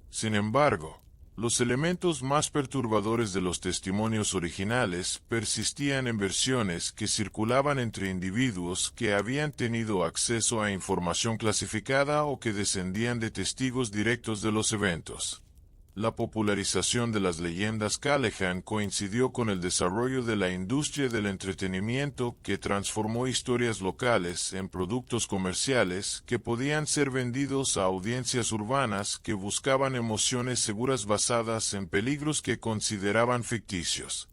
Sin embargo, los elementos más perturbadores de los testimonios originales persistían en versiones que circulaban entre individuos que habían tenido acceso a información clasificada o que descendían de testigos directos de los eventos. La popularización de las leyendas Callahan coincidió con el desarrollo de la industria del entretenimiento que transformó historias locales en productos comerciales que podían ser vendidos a audiencias urbanas que buscaban emociones seguras basadas en peligros que consideraban ficticios.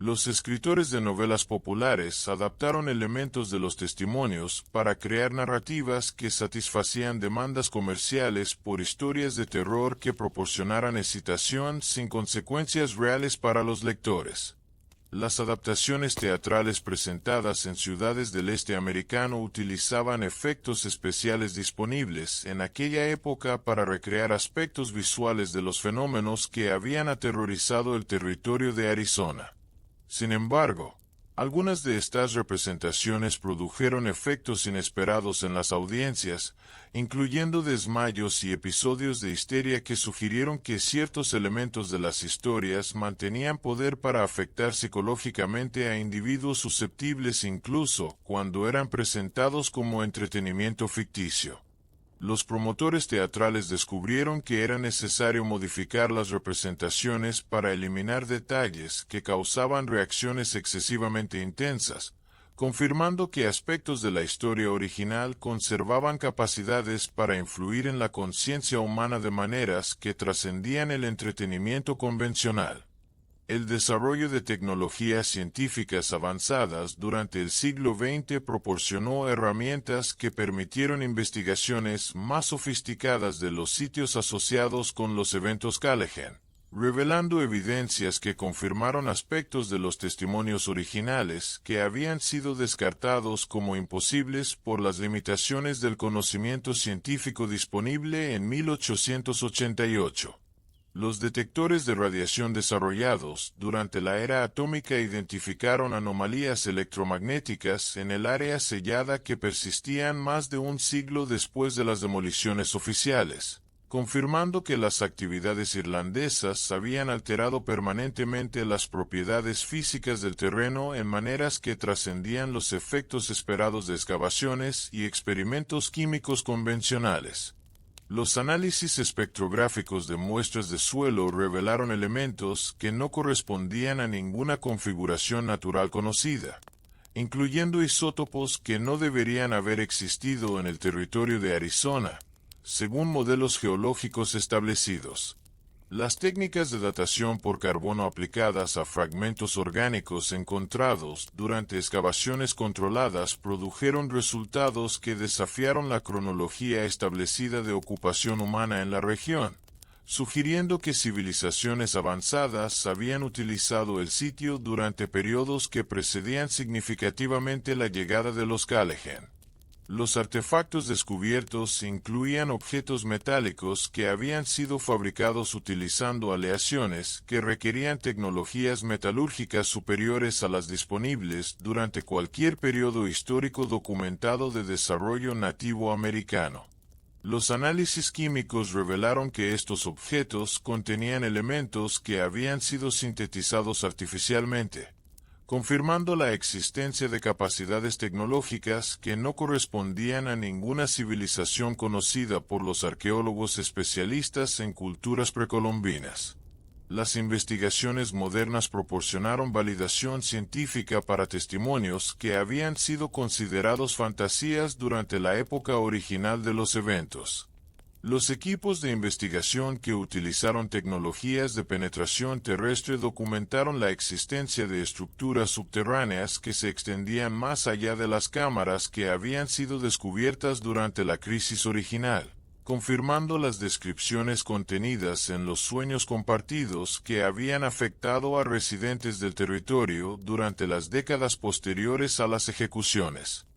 Los escritores de novelas populares adaptaron elementos de los testimonios para crear narrativas que satisfacían demandas comerciales por historias de terror que proporcionaran excitación sin consecuencias reales para los lectores. Las adaptaciones teatrales presentadas en ciudades del este americano utilizaban efectos especiales disponibles en aquella época para recrear aspectos visuales de los fenómenos que habían aterrorizado el territorio de Arizona. Sin embargo, algunas de estas representaciones produjeron efectos inesperados en las audiencias, incluyendo desmayos y episodios de histeria que sugirieron que ciertos elementos de las historias mantenían poder para afectar psicológicamente a individuos susceptibles incluso cuando eran presentados como entretenimiento ficticio. Los promotores teatrales descubrieron que era necesario modificar las representaciones para eliminar detalles que causaban reacciones excesivamente intensas, confirmando que aspectos de la historia original conservaban capacidades para influir en la conciencia humana de maneras que trascendían el entretenimiento convencional. El desarrollo de tecnologías científicas avanzadas durante el siglo XX proporcionó herramientas que permitieron investigaciones más sofisticadas de los sitios asociados con los eventos Callahan, revelando evidencias que confirmaron aspectos de los testimonios originales que habían sido descartados como imposibles por las limitaciones del conocimiento científico disponible en 1888. Los detectores de radiación desarrollados durante la era atómica identificaron anomalías electromagnéticas en el área sellada que persistían más de un siglo después de las demoliciones oficiales, confirmando que las actividades irlandesas habían alterado permanentemente las propiedades físicas del terreno en maneras que trascendían los efectos esperados de excavaciones y experimentos químicos convencionales. Los análisis espectrográficos de muestras de suelo revelaron elementos que no correspondían a ninguna configuración natural conocida, incluyendo isótopos que no deberían haber existido en el territorio de Arizona, según modelos geológicos establecidos. Las técnicas de datación por carbono aplicadas a fragmentos orgánicos encontrados durante excavaciones controladas produjeron resultados que desafiaron la cronología establecida de ocupación humana en la región, sugiriendo que civilizaciones avanzadas habían utilizado el sitio durante periodos que precedían significativamente la llegada de los Callahan. Los artefactos descubiertos incluían objetos metálicos que habían sido fabricados utilizando aleaciones que requerían tecnologías metalúrgicas superiores a las disponibles durante cualquier periodo histórico documentado de desarrollo nativo americano. Los análisis químicos revelaron que estos objetos contenían elementos que habían sido sintetizados artificialmente, confirmando la existencia de capacidades tecnológicas que no correspondían a ninguna civilización conocida por los arqueólogos especialistas en culturas precolombinas. Las investigaciones modernas proporcionaron validación científica para testimonios que habían sido considerados fantasías durante la época original de los eventos. Los equipos de investigación que utilizaron tecnologías de penetración terrestre documentaron la existencia de estructuras subterráneas que se extendían más allá de las cámaras que habían sido descubiertas durante la crisis original, confirmando las descripciones contenidas en los sueños compartidos que habían afectado a residentes del territorio durante las décadas posteriores a las ejecuciones.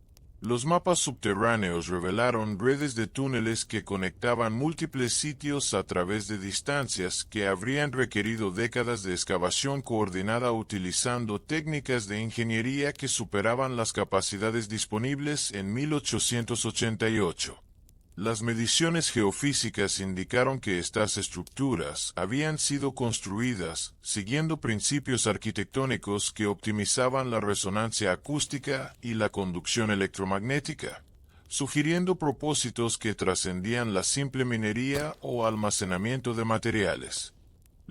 Los mapas subterráneos revelaron redes de túneles que conectaban múltiples sitios a través de distancias que habrían requerido décadas de excavación coordinada utilizando técnicas de ingeniería que superaban las capacidades disponibles en 1888. Las mediciones geofísicas indicaron que estas estructuras habían sido construidas siguiendo principios arquitectónicos que optimizaban la resonancia acústica y la conducción electromagnética, sugiriendo propósitos que trascendían la simple minería o almacenamiento de materiales.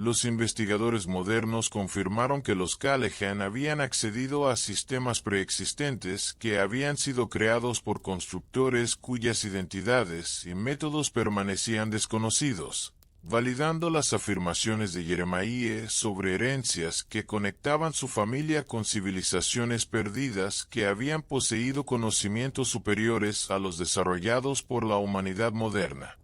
Los investigadores modernos confirmaron que los Callaghan habían accedido a sistemas preexistentes que habían sido creados por constructores cuyas identidades y métodos permanecían desconocidos, validando las afirmaciones de Jeremiah sobre herencias que conectaban su familia con civilizaciones perdidas que habían poseído conocimientos superiores a los desarrollados por la humanidad moderna.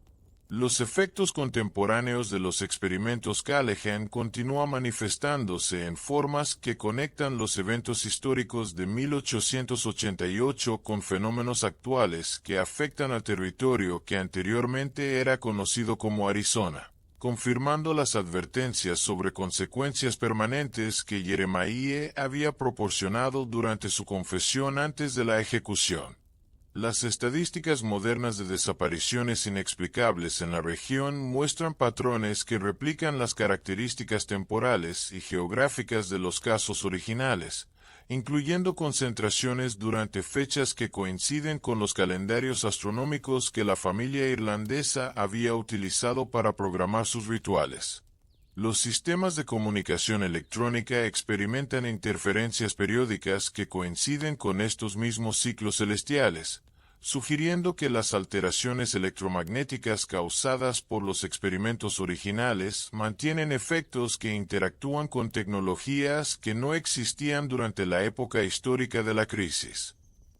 Los efectos contemporáneos de los experimentos Callaghan continúan manifestándose en formas que conectan los eventos históricos de 1888 con fenómenos actuales que afectan al territorio que anteriormente era conocido como Arizona, confirmando las advertencias sobre consecuencias permanentes que Jeremiah había proporcionado durante su confesión antes de la ejecución. Las estadísticas modernas de desapariciones inexplicables en la región muestran patrones que replican las características temporales y geográficas de los casos originales, incluyendo concentraciones durante fechas que coinciden con los calendarios astronómicos que la familia irlandesa había utilizado para programar sus rituales. Los sistemas de comunicación electrónica experimentan interferencias periódicas que coinciden con estos mismos ciclos celestiales, sugiriendo que las alteraciones electromagnéticas causadas por los experimentos originales mantienen efectos que interactúan con tecnologías que no existían durante la época histórica de la crisis.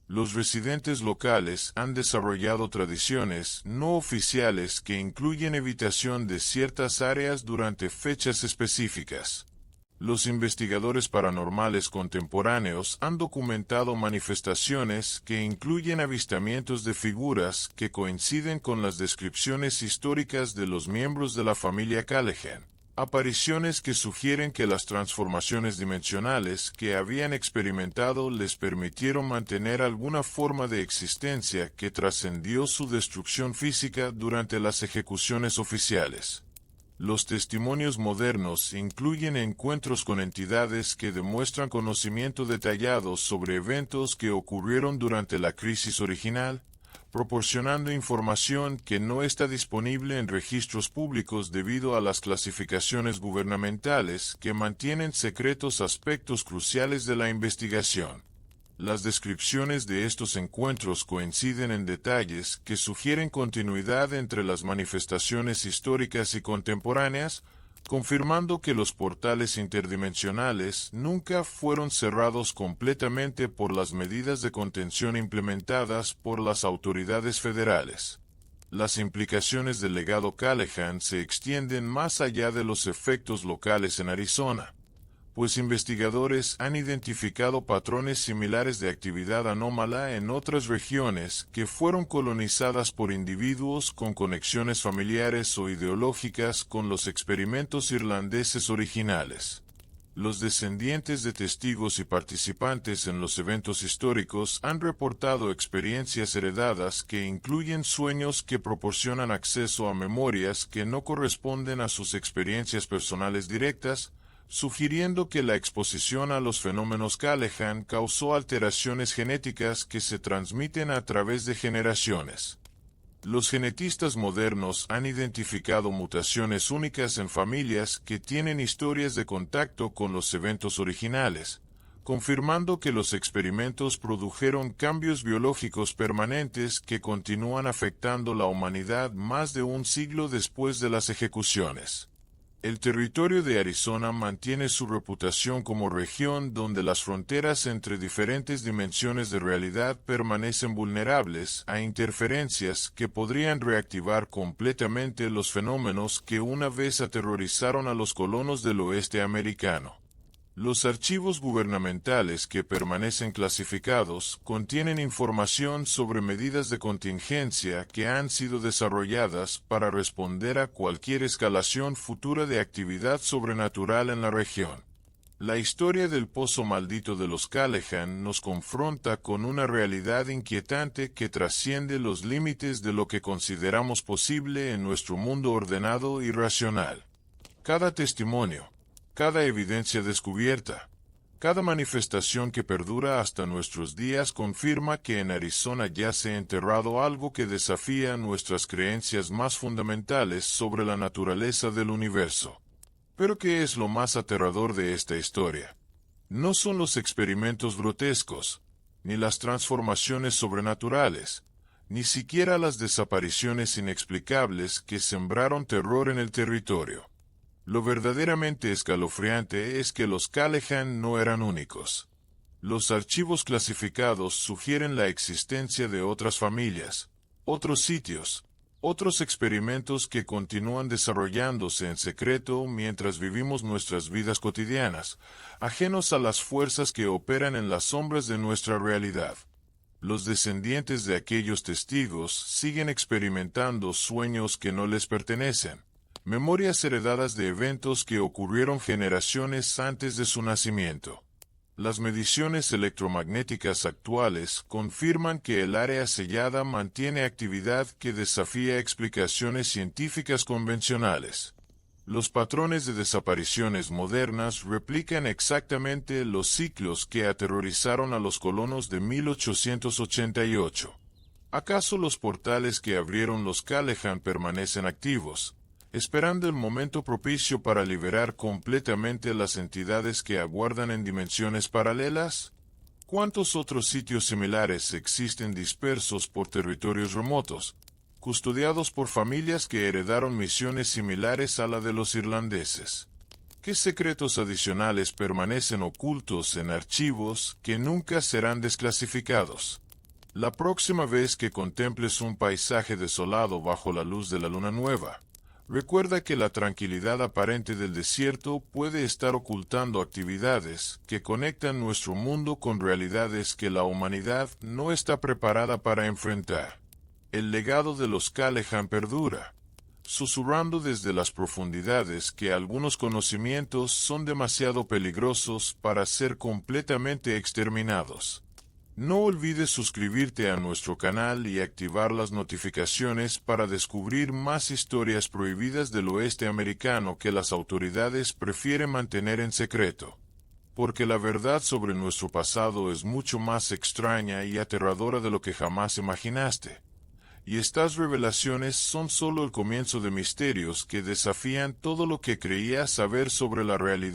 Los residentes locales han desarrollado tradiciones no oficiales que incluyen evitación de ciertas áreas durante fechas específicas. Los investigadores paranormales contemporáneos han documentado manifestaciones que incluyen avistamientos de figuras que coinciden con las descripciones históricas de los miembros de la familia Callaghan. Apariciones que sugieren que las transformaciones dimensionales que habían experimentado les permitieron mantener alguna forma de existencia que trascendió su destrucción física durante las ejecuciones oficiales. Los testimonios modernos incluyen encuentros con entidades que demuestran conocimiento detallado sobre eventos que ocurrieron durante la crisis original, proporcionando información que no está disponible en registros públicos debido a las clasificaciones gubernamentales que mantienen secretos aspectos cruciales de la investigación. Las descripciones de estos encuentros coinciden en detalles que sugieren continuidad entre las manifestaciones históricas y contemporáneas, confirmando que los portales interdimensionales nunca fueron cerrados completamente por las medidas de contención implementadas por las autoridades federales. Las implicaciones del legado Callaghan se extienden más allá de los efectos locales en Arizona, pues investigadores han identificado patrones similares de actividad anómala en otras regiones que fueron colonizadas por individuos con conexiones familiares o ideológicas con los experimentos irlandeses originales. Los descendientes de testigos y participantes en los eventos históricos han reportado experiencias heredadas que incluyen sueños que proporcionan acceso a memorias que no corresponden a sus experiencias personales directas, sugiriendo que la exposición a los fenómenos Callahan causó alteraciones genéticas que se transmiten a través de generaciones. Los genetistas modernos han identificado mutaciones únicas en familias que tienen historias de contacto con los eventos originales, confirmando que los experimentos produjeron cambios biológicos permanentes que continúan afectando la humanidad más de un siglo después de las ejecuciones. El territorio de Arizona mantiene su reputación como región donde las fronteras entre diferentes dimensiones de realidad permanecen vulnerables a interferencias que podrían reactivar completamente los fenómenos que una vez aterrorizaron a los colonos del oeste americano. Los archivos gubernamentales que permanecen clasificados contienen información sobre medidas de contingencia que han sido desarrolladas para responder a cualquier escalación futura de actividad sobrenatural en la región. La historia del pozo maldito de los Callahan nos confronta con una realidad inquietante que trasciende los límites de lo que consideramos posible en nuestro mundo ordenado y racional. Cada testimonio, cada evidencia descubierta, cada manifestación que perdura hasta nuestros días confirma que en Arizona yace enterrado algo que desafía nuestras creencias más fundamentales sobre la naturaleza del universo. Pero ¿qué es lo más aterrador de esta historia? No son los experimentos grotescos, ni las transformaciones sobrenaturales, ni siquiera las desapariciones inexplicables que sembraron terror en el territorio. Lo verdaderamente escalofriante es que los Callahan no eran únicos. Los archivos clasificados sugieren la existencia de otras familias, otros sitios, otros experimentos que continúan desarrollándose en secreto mientras vivimos nuestras vidas cotidianas, ajenos a las fuerzas que operan en las sombras de nuestra realidad. Los descendientes de aquellos testigos siguen experimentando sueños que no les pertenecen, memorias heredadas de eventos que ocurrieron generaciones antes de su nacimiento. Las mediciones electromagnéticas actuales confirman que el área sellada mantiene actividad que desafía explicaciones científicas convencionales. Los patrones de desapariciones modernas replican exactamente los ciclos que aterrorizaron a los colonos de 1888. ¿Acaso los portales que abrieron los Callahan permanecen activos, esperando el momento propicio para liberar completamente las entidades que aguardan en dimensiones paralelas? ¿Cuántos otros sitios similares existen dispersos por territorios remotos, custodiados por familias que heredaron misiones similares a la de los irlandeses? ¿Qué secretos adicionales permanecen ocultos en archivos que nunca serán desclasificados? La próxima vez que contemples un paisaje desolado bajo la luz de la luna nueva, recuerda que la tranquilidad aparente del desierto puede estar ocultando actividades que conectan nuestro mundo con realidades que la humanidad no está preparada para enfrentar. El legado de los Callahan perdura, susurrando desde las profundidades que algunos conocimientos son demasiado peligrosos para ser completamente exterminados. No olvides suscribirte a nuestro canal y activar las notificaciones para descubrir más historias prohibidas del oeste americano que las autoridades prefieren mantener en secreto. Porque la verdad sobre nuestro pasado es mucho más extraña y aterradora de lo que jamás imaginaste. Y estas revelaciones son solo el comienzo de misterios que desafían todo lo que creías saber sobre la realidad.